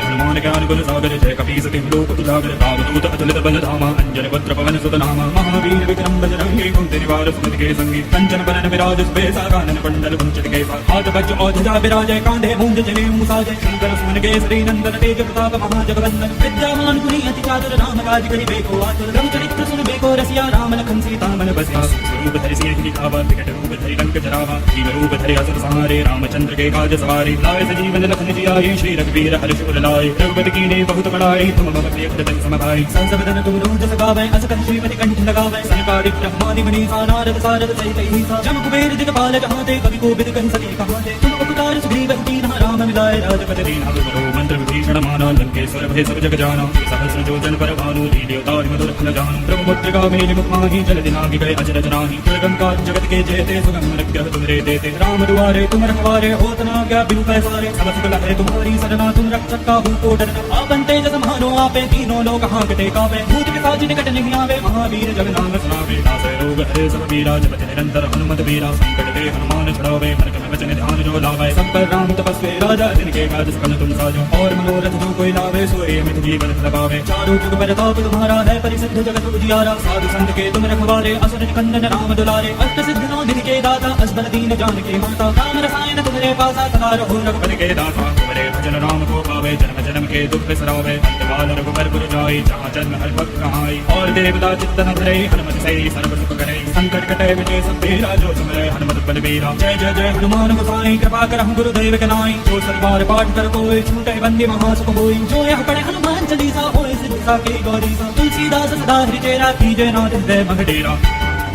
हनुमान ज्ञान गुण सागर जय कपी सति लोक उजागर रामदूत अतुलित बल धामा अंजन वक्र पवन सुत नामा महावीर विक्रम बजरंगी कुंती निवार सुमति के संगी कंचन बरन विराज सुबेसा कानन कुंडल कुंचन केसा हाथ वज्र औध्वजा विराजय कांधे मूंज जनेऊ साजय शंकर सुमन केसरी नंदन तेज प्रताप महाजगवंदन विद्यावान गुणी अति चातुर राम काज करिबेको आतुर रघु चरित्र सुनबेको रसिया राम लखन सीता मन बसिया स्वरूप धरि सिंह लिखावा विकट रूप धरि लंक जरावा जीव रूप धरि असुर संहारे रामचंद्र के काज सवारे लाए सजीवन लखन जियाए श्री रघुवीर हर्ष उर लाए रघुपति कीन्हे बहुत बड़ाई तुम मम प्रिय भरत सम भाई सहस बदन तुम रोज सगावै अस कंठ श्रीमति कंठ लगावै सनकादिक ब्रह्मादि मुनीसा नारद सारद सहित अहिसा जम कुबेर दिगपाल जहाते कवि कोविद कहि सके कहाते तुम उपकार सुग्रीव कीन्हा राम मिलाए राजपति दीन्हा तुमरो मंत्र विभीषण माना लंकेश्वर भय सब जग जाना सहस्र योजन पर भानु लील्योता मधुर फल जानु ब्रह्मपुत्र मेरि मुख माहि जल दिनाहि गए अचरज नाहि दुर्गम काज जगत के जेते सुगम अनुग्रह तुमरे देते राम दुआरे तुम रखवारे होत न आज्ञा बिनु पैसारे सब सकल है तुम्हारी सरना तुम रक्षक काहू को डरना आपन तेज समानो आपे तीनों लोक हांकते कावे भूत पिशाच निकट नहीं आवे महावीर जग नाम सुनावे नासै रोग हरे सब पीरा जपति निरंतर हनुमत वीरा संकट ते हनुमान छुड़ावे मन में वचन ध्यान जो लावे सब पर राम तपस्वी राजा जिनके काज सकल तुम साजो और मनोरथ जो कोई लावे सोए अमित जीवन लगावे चारों जुग प्रताप तुम्हारा है परिसिद्ध जगत उजियारा साधु संत के तुम रखवारे असुर निकंदन राम दुलारे अष्ट सिद्ध नौ दिन के दाता असबर दीन जान के माता राम रसायन तुम्हारे पासा सदा रहो रघुपति के दाता तुम्हारे भजन राम को पावे जन्म जन्म के दुख बिसरावे अंतकाल रघुबर पुर जाई जहाँ जन्म हर भक्त कहाई और देवता चित्तन धरे हनुमत से सर्व सुख करे संकट कटे विजय सब तेरा जो सुमरे हनुमत बलबीरा जय जय जय हनुमान गोसाई कृपा करहु गुरुदेव के नाई जो सतबार पाठ कर कोई छूटे बंदी महासुख होई जो यह पढ़े हनुमान चालीसा होए सिद्ध साकी गौरीसा तुलसीदास सदा हरि तेरा कीजय नाथ हृदय मह डेरा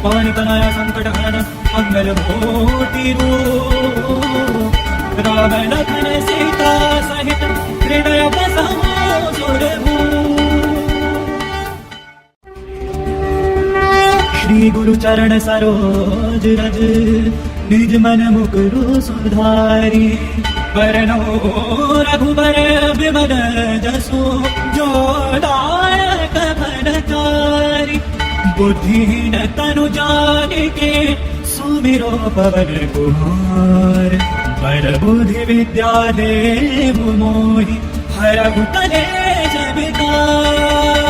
पवन तनया संकट हरन मंगल मूर्ति रूप राम लखन सीता सहित हृदय बसमो श्री गुरु चरण सरोज रज निज मन मुकुरु सुधारी वरनो रघुबर विमल जसो जो दायक कपड़कारी बुद्धिहीन तनु जानिके सुमिरो पवन कुमार बर बुद्धि विद्या देव मोहि हरहु कलेश विकार।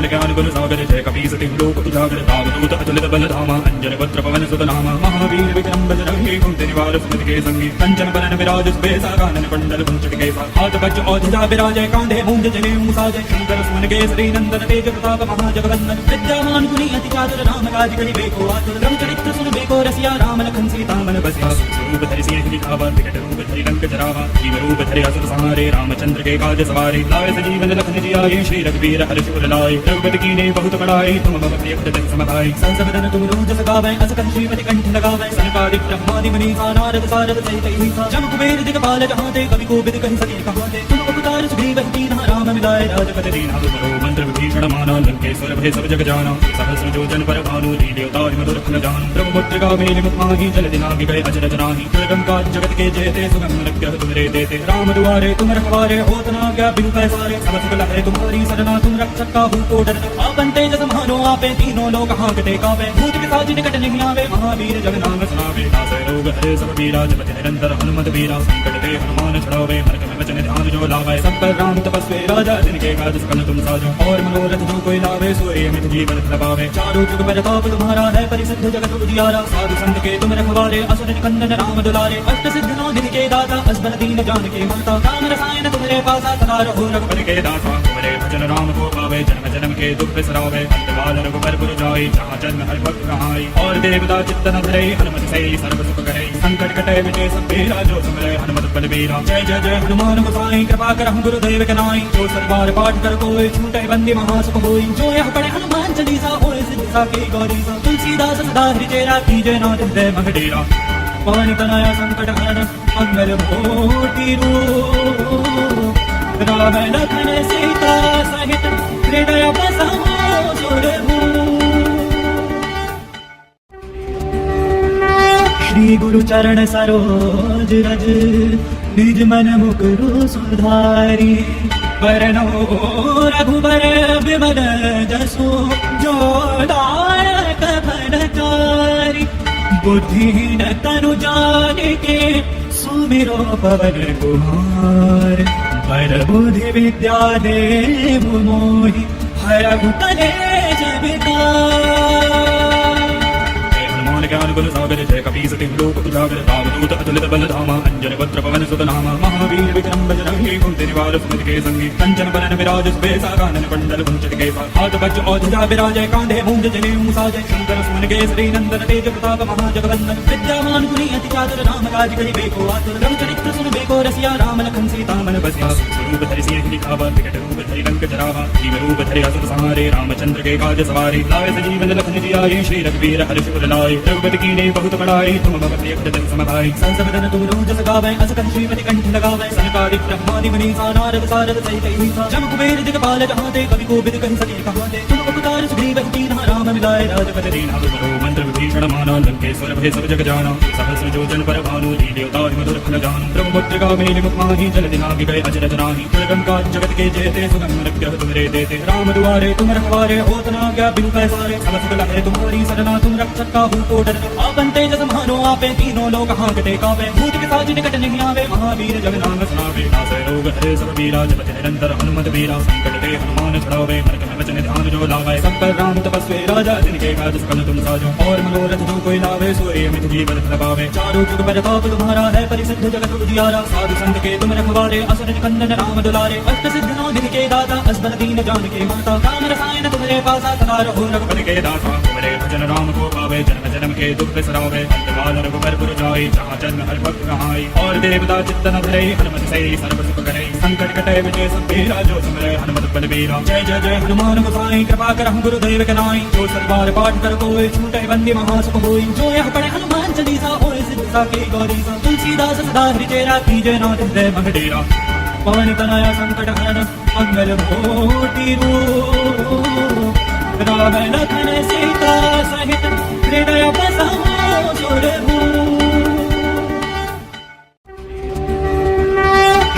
ज्ञान गुरु सागर जय कपी सति लोक उजागर रामदूत अतुलित बल धामा अंजन पत्र पवन सुत नामा महावीर विक्रम बजरंगी कुंती निवार सुमति के संगी कंचन बरन विराज सुबेसा कानन कुंडल कुंचट केसा हाथ वज्र औधिजा विराजय कांधे मूंज जने मुसाजय शंकर सुमन केसरी नंदन तेज प्रताप महाजगवंदन विद्यामान गुणी अति चातुर राम काज करि बेको आतुर रघु चरित्र सुन बेको रसिया राम लखन सीता मन बसिया रूप धरि सिंह दिखावा विकट रूप धरि लंक जरावा जीव रूप धरि असुर संहारे रामचंद्र के काज सवारे लाए सजीवन लखन जियाए श्री रघुवीर हर्ष उर लाए रघुपति कीने बहुत बड़ाई तुम मम प्रिय भजन समभाई संसबदन तुम रोज सगावै असकन श्रीमति कंठ लगावै सनकादिक ब्रह्मादि मुनीसा नारद सारद सहित ईसा जम कुबेर दिगपाल जहाते कवि कोविद कहि सके कहाते तुम उपकार सुग्रीव कीन्हा राम मिलाए राजपद दीन्हा तुमरो मंत्र विभीषण माना लंकेश्वर भय सब जग जाना सहस्र योजन पर भानु लील्योताहि मधुर फल जानु ब्रह्मपुत्र मेलि मुख माहि जल दिनाहि गए अजर जनाहि दुर्गम काज जगत के जेते सुगम लक्ष्य तुमरे देते राम दुआरे तुम रखवारे होत न आज्ञा बिनु पैसारे सब सुख लहै तुम्हारी सरना तुम रक्षक काहू को डर आपन तेज समानो आपे तीनों लोग हांकते कांपे भूत पिशाच निकट नहीं आवे महावीर जग नाम सुनावे नासै रोग हरे सब पीरा जपति निरंतर हनुमत वीरा संकट ते हनुमान छुड़ावे हर कम वचन ध्यान जो लावे सब पर राम तपस्वी राजा जिनके काज सकल तुम साजो और मनोरथ जो कोई लावे सोए अमित जीवन लबावे चारों जुग प्रताप तुम्हारा है परिसिद्ध जगत उजियारा साधु संत के तुम रखवारे असुर निकंदन राम दुलारे अष्ट सिद्ध नौ दिन के दाता असबर दीन जान के माता काम रसायन तुम्हारे पासा सदा रहो रघुपति के दासा तुम्हारे भजन राम को पावे जन्म जन्म के दुख बिसरावे अंतकाल रघुबर पुर जाई जहाँ जन्म हर भक्त कहाई और देवता चित्त न धरे हनुमत से सर्व सुख करे संकट कटे मिटे सब पीरा जो सुमरे हनुमत बलबीरा जय जय जय हनुमान गोसाई कृपा करहु गुरुदेव के नाई जो सरबार पाठ कर कोई छूटे बंदी महासुख होई जो यह पढ़े हनुमान चालीसा होए सिद्ध साकी गौरी सा तुलसीदास सदा हरि चेरा कीजे नाथ हृदय मह डेरा पवन तनया संकट हरण मंगल मूर्ति रूप राम लखन सीता सहित हृदय बसाओ सुरभूप। श्री गुरु चरण सरोज रज निज मन मुकुरु सुधारी वरनो रघुबर विमल जसु जो दायक फलकारी बुद्धिहीन तनु जानिके सुमिरो पवन कुमार बर बुद्धि विद्या देव मोहि हरहु कलेश विकार। ज्ञान गुरु सागर जय कपी सति लोक उजागर रामदूत अतुलित बल धामा अंजन पत्र पवन सुत नामा महावीर विक्रम बजरंगी कुंती निवार सुमति के संगी कंचन बरन विराज सुबेसा कानन कुंडल कुंचट केसा हाथ वज्र औधिजा विराजय कांधे मूंज जने मुसाजय शंकर सुमन केसरी नंदन तेज प्रताप महाजगवंदन विद्यामान गुणी अति चातुर राम काज करि बेको आतुर रघु चरित्र सुन बेको रसिया राम लखन सीता मन बसिया रूप धरि सिंह दिखावा विकट रूप धरि लंक जरावा जीव रूप धरि असुर संहारे रामचंद्र के काज सवारे लाए सजीवन लखन जियाए श्री रघुवीर हर्ष उर लाए रघुपति कीने बहुत बड़ाई तुम मम प्रिय भजन समभाई संसबदन तुम रोज सगावै असकन श्रीमति कंठ लगावै सनकादिक ब्रह्मादि मुनीसा नारद सारद सहित ईसा जम कुबेर दिगपाल जहाते कवि कोविद कहि सके कहाते तुम उपकार सुग्रीव कीन्हा राम मिलाए राजपद दीन्हा तुमरो मंत्र विभीषण माना लंकेश्वर भय सब जग जाना सहस्र योजन पर भानु लील्योताहि मधुर फल जानु ब्रह्मपुत्र मेलि मुख माहि जल दिनाहि गए अजर जनाहि दुर्गम काज जगत के जेते सुगम लक्ष्य तुमरे देते राम दुआरे तुम रखवारे होत न आज्ञा बिनु पैसारे सब सुख लहै तुम्हारी सरना तुम रक्षक काहू को डर आपन तेज समानो आपे तीनों लोग हांकते कांपे भूत पिशाच निकट नहीं आवे महावीर जग नाम सुनावे नासै रोग हरे सब पीरा जपति निरंतर हनुमत वीरा संकट ते हनुमान छुड़ावे हर कम वचन ध्यान जो लावे सब पर राम तपस्वी राजा जिनके काज सकल तुम साजो और मनोरथ जो कोई लावे सोए अमित जीवन लबावे चारों जुग प्रताप तुम्हारा है परिसिद्ध जगत उजियारा साधु संत के तुम रखवारे असुर निकंदन राम दुलारे अष्ट सिद्ध नौ दिन के दाता असबर दीन जान के माता काम रसायन तुम्हारे पासा सदा रहो रघुपति के दासा तुम्हारे भजन राम को पावे जन्म जन्म के दुख बिसरावे अंतकाल रघुबर पुर जाई जहाँ जन्म हर भक्त कहाई और देवता चित्त न धरे हनुमत से सर्व सुख करे संकट कटे मिटे सब पीरा जो सुमरे हनुमत बलबीरा जय जय जय हनुमान गोसाई कृपा करहु गुरुदेव के नाई जो सरबार पाठ कर कोई छूटे बंदी महासुख होई जो यह पढ़े हनुमान चालीसा होए सिद्ध साकी गौरी सा तुलसीदास सदा हरि चेरा कीजे नाथ हृदय मह डेरा पवन तनया संकट हरण मंगल मूर्ति रूप राम लखन सीता सहित हृदय बसाओ सुरभूप।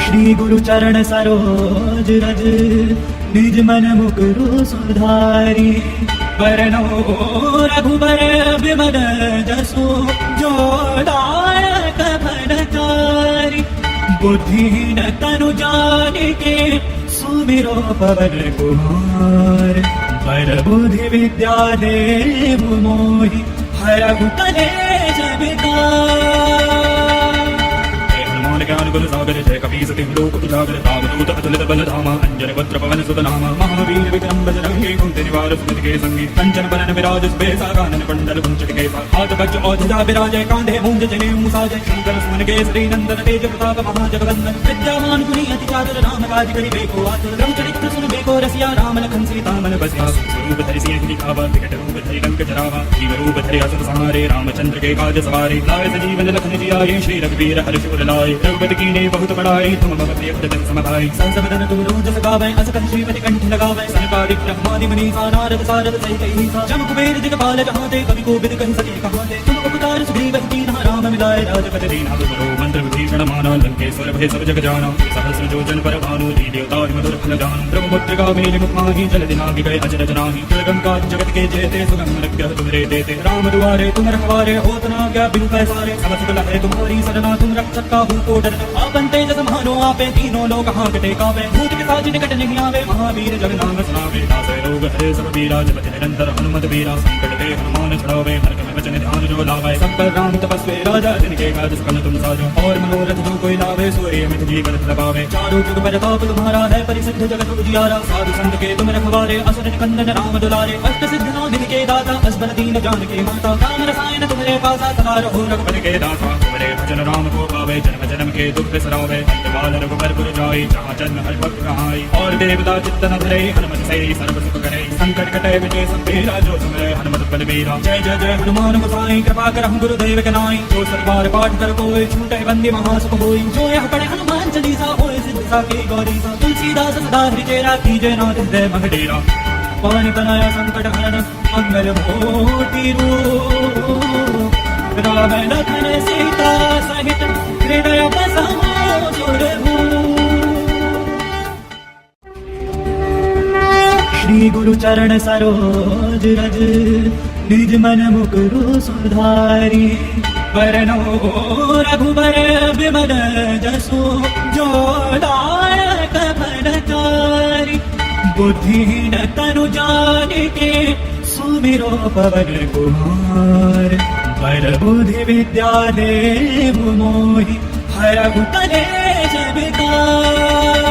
श्री गुरु चरण सरोज रज निज मन मुकुरु सुधारी। वरनो रघुबर विमल जसु जो दायक फलचारी। बुद्धिहीन तनु जानिके सुमिरो पवन कुमार। पर बुद्धि विद्या देव मोहि हरहु कलेश विकार। ज्ञान गुण सागर जय कपीस तिहु लोक उजागर। रामदूत अतुलित बल धामा अंजन वज्र पवन सुत नामा। महावीर विक्रम बजरंगी कुंती निवार सुमति के संगी। कंचन बरन विराज सुबेसा कानन कुंडल कुंचित केसा। हाथ वज्र औषधा विराजय कांधे मूंज जनेऊ साजय। शंकर सुमन केसरी नंदन तेज प्रताप महाजगवंदन। विद्यावान गुणी अति चातुर राम काज करिबेको आतुर। रघुचरित्र सुनबेको रसिया राम लखन सीता मन बसिया। स्वरूप धरि सिंह दिखावा विकट रूप धरि लंक जरावा। जीव रूप धरि असुर संहारे रामचंद्र के काज सवारे। लाए सजीवन लखन जियाए श्री रघुवीर हर्ष उर लाए। रघुपति कीन्हे बहुत बड़ाई तुम मम प्रिय भजन समभाई। संसबदन तुम रोज सगावै अस कहि श्रीमति कंठ लगावै। सनकादिक ब्रह्मादि मुनीसा नारद सारद सहित अहिसा। जम कुबेर दिगपाल जहाते कवि कोविद कहि सके कहाते। तुम उपकार सुग्रीव कीन्हा राम मिलाए राजपद दीन्हा। तुमरो मंत्र विभीषण माना लंकेश्वर भय सब जग जाना। सहस्र योजन पर भानु लील्योतारि मधुर फल जानु। ब्रह्मपुत्र मेलि मुख माहि जल दिनाहि गए अचरज नाही। दुर्गम काज जगत के जेते सुगम रक्षः तुमरे देते। राम दुआरे तुम रखवारे होत न आज्ञा बिनु पैसारे। सब सुख लहै तुम्हारी सरना तुम रक्षक काहू को डर। आपन तेज समानो आपे तीनों लोक हांकते कांपे। भूत पिशाच निकट नहीं आवे महावीर जग नाम सुनावे। नासै रोग हरे सब पीरा जपति निरंतर हनुमत वीरा। संकट ते हनुमान छुड़ावे मन क्रम वचन ध्यान जो लावे। सब पर राम तपस्वी राजा जिनके काज सकल तुम साजो। और मनोरथ जो कोई लावे सोए अमित जीवन प्रभावे। चारों जुग पर ताप तुम्हारा है परिसिद्ध जगत उजियारा। साधु संत के तुम रखवारे असुर निकंदन राम दुलारे। अष्ट सिद्ध नौ दिन के दाता असबर दीन जानकी माता। राम रसायन तुम्हारे पासा सदा रहो रघुपति के दासा। तुम्हारे भजन राम को पावे जन्म जन्म के दुख बिसरावे। अंतकाल रघुबर पुर जाई जहाँ जन्म हरि भक्त कहाई। और देवता चित्त न धरे हनुमत से सर्व सुख करे। संकट कटे विजय सब तेरा जो सुमरे हनुमत बलबीरा। जय जय जय हनुमान गोसाई कृपा करहु गुरुदेव के नाई। जो सरबार पाठ कर कोई छूटे बंदी महासुख होई। जो यह पढ़े हनुमान चालीसा होए सिद्ध साकी गौरीसा। तुलसीदास सदा हरिचेरा कीजे नाथ हृदय मह डेरा। पवन तनया संकट हरण मंगल मूर्ति रूप। राम लखन सीता सहित हृदय बसाओ सुरभूप। श्री गुरु चरण सरोज रज निज मन मुकुरु सुधारी। वरनो रघुबर विमल जसु जो दायक फलचारी। बुद्धिहीन तनु जानिके सुमिरो पवन कुमार। पर बुद्धि विद्या देव मोहि हरहु कलेश विकार।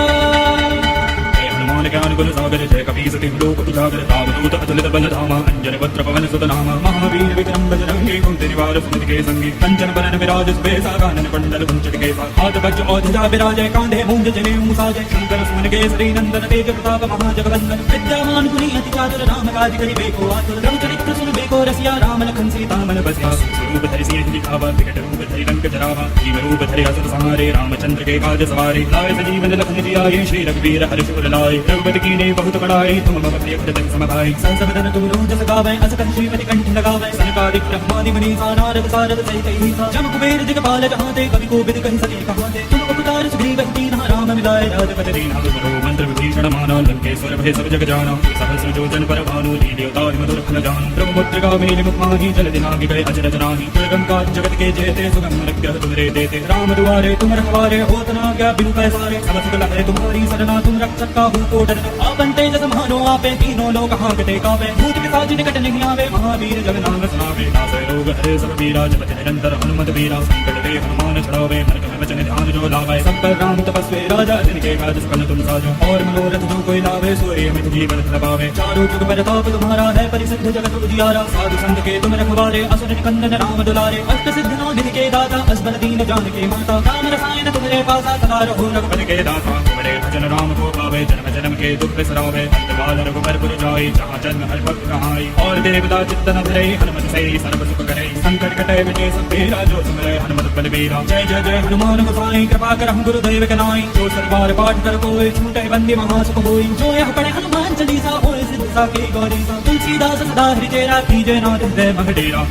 ज्ञान गुण सागर जय कपीस तिहु लोक उजागर। रामदूत अतुलित बल धामा अंजन वज्र पवन सुत नामा। महावीर विक्रम बजरंगी कुंती निवार सुमति के संगी। कंचन बरन विराज सुबेसा कानन कुंडल कुंचित केसा। हाथ वज्र औषधा विराजय कांधे मूंज जनेऊ साजय। शंकर सुमन केसरी नंदन तेज प्रताप महाजगवंदन। विद्यावान गुणी अति चातुर राम काज करिबेको आतुर। रघुचरित्र सुनबेको रसिया राम लखन सीता मन बसिया। स्वरूप धरि सिंह दिखावा विकट रूप धरि लंक जरावा। जीव रूप धरि असुर संहारे रामचंद्र के काज सवारे। लाए सजीवन लखन जियाए श्री रघुवीर हर्ष उर लाए। रघुपति कीन्हे बहुत बड़ाई तुम मम प्रिय भजन समभाई। संसबदन तुम रोज सगावै अस कहि श्रीमति कंठ लगावै। सनकादिक ब्रह्मादि मुनीसा नारद सारद सहित अहिसा। जम कुबेर दिगपाल जहाते कवि कोविद कहि सके कहाते। तुम उपकार सुग्रीव कीन्हा राम मिलाए राजपद दीन्हा। तुमरो मंत्र विभीषण माना लंकेश्वर भय सब जग जाना। सहस्र योजन पर भानु लील्योतारि मधुर फल जानु। ब्रह्मपुत्र मेलि मुख माहि जल दिनाहि गए अचरज नाही। दुर्गम काज जगत के जेते सुगम रक्षः तुमरे देते। राम दुआरे तुम रखवारे होत न आज्ञा बिनु पैसारे। सब सुख लहै तुम्हारी सरना तुम रक्षक काहू को डर। आपन तेज समानो आपे तीनों लोक हांकते कांपे। भूत पिशाच निकट नहीं आवे महावीर जग नाम सुनावे। नासै रोग हरे सब पीरा जपति निरंतर हनुमत वीरा। संकट ते हनुमान छुड़ावे मन क्रम वचन ध्यान जो लावे। सब पर राम तपस्वी राजा जिनके काज सकल तुम साजो। और मनोरथ जो कोई लावे सोए अमित जीवन प्रभावे। चारों जुग पर ताप तुम्हारा है परिसिद्ध जगत उजियारा। साधु संत के तुम रखवारे असुर निकंदन राम दुलारे। अष्ट सिद्ध नौ दिन के दाता असबर दीन जानकी माता। राम रसायन तुम्हारे पासा सदा रहो रघुपति के दासा। तुम्हारे भजन राम को पावे जन्म जन्म के दुख बिसरावे। अंतकाल रघुबर पुर जाई जहाँ जन्म हरि भक्त कहाई। और देवता चित्त न धरे हनुमत से सर्व सुख करे। संकट कटे विजय सब तेरा जो सुमरे हनुमत बलबीरा। जय जय जय हनुमान गोसाई कृपा करहु गुरुदेव के नाई। जो सरबार पाठ कर कोई छूटे बंदी महासुख होई। जो यह पढ़े हनुमान चालीसा होए सिद्ध साकी गौरीसा। तुलसीदास सदा हरिचेरा कीजे नाथ हृदय मह डेरा।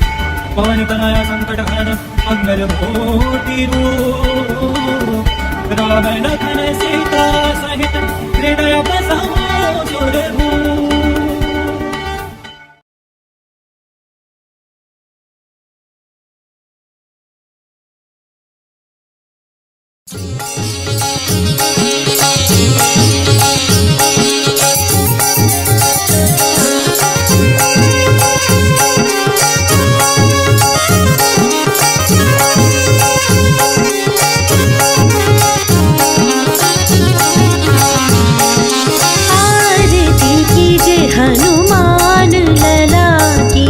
पवन तनया संकट हरण मंगल मूर्ति रूप। राम लखन सीता सहित हृदय बसाओ सुरभूप। हनुमान लला की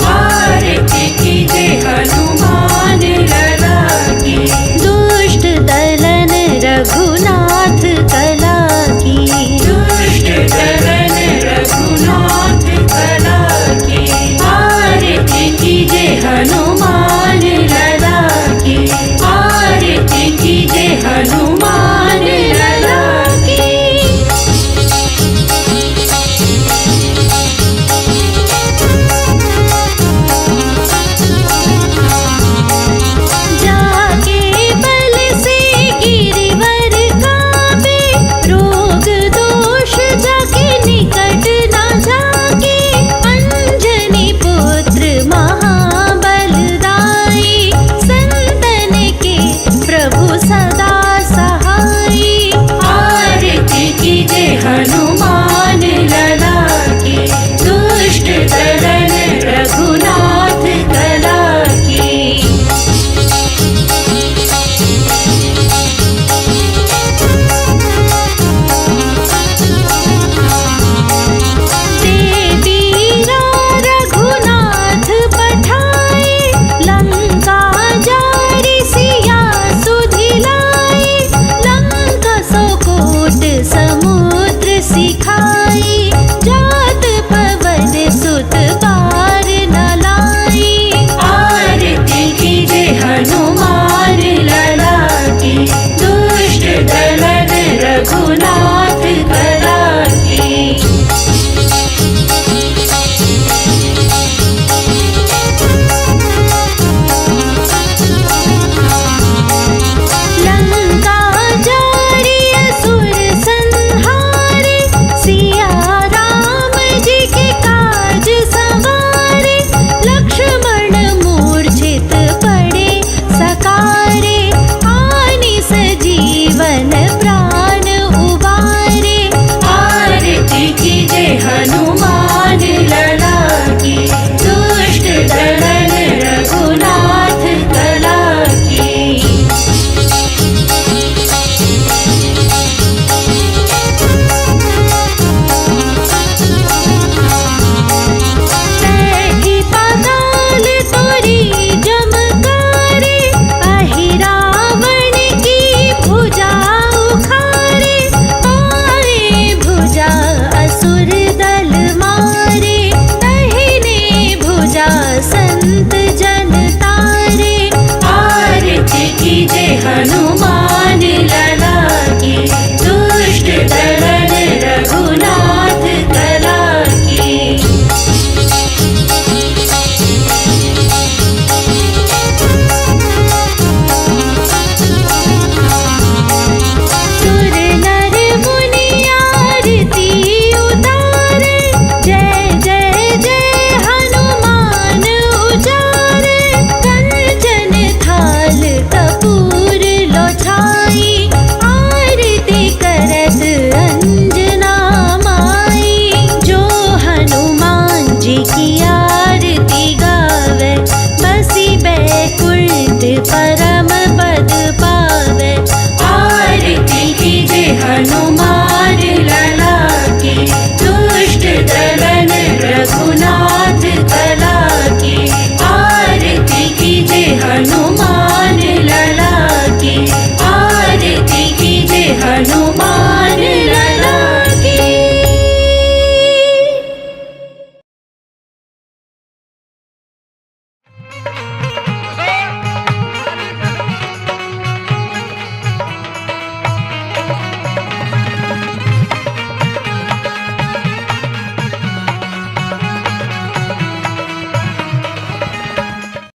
आरती कीजे हनुमान लला की दुष्ट दलन रघुनाथ कला की दुष्ट दलन रघुनाथ कला की आरती कीजे हनुमान लला की आरती कीजे हनुमान लला की। हनुमान लला की दुष्ट दलन रघुनाथ कला की। देवीरा रघुनाथ पठाए लंका जारी सिया सुधिलाए लंका सोकोट समुद्र सिखाई जात पवन सुत पार न लाई आरती कीजे हनुमान लला की दुष्ट दलन रघुनाथ कला की। लंका जारी असुर संहारे सिया राम जी के काज सवारे लक्ष्मण मूर्छित पड़े सकारे आनि सजीवन प्राण उबारे आरती कीजे हनुमान लला की दुष्ट दलन रघुनाथ कला की। बैठी पाताल तोरी जमकारे अहिरावण की भुजा उखारे आए भुजा असुर दल मारे दाहिने भुजा संत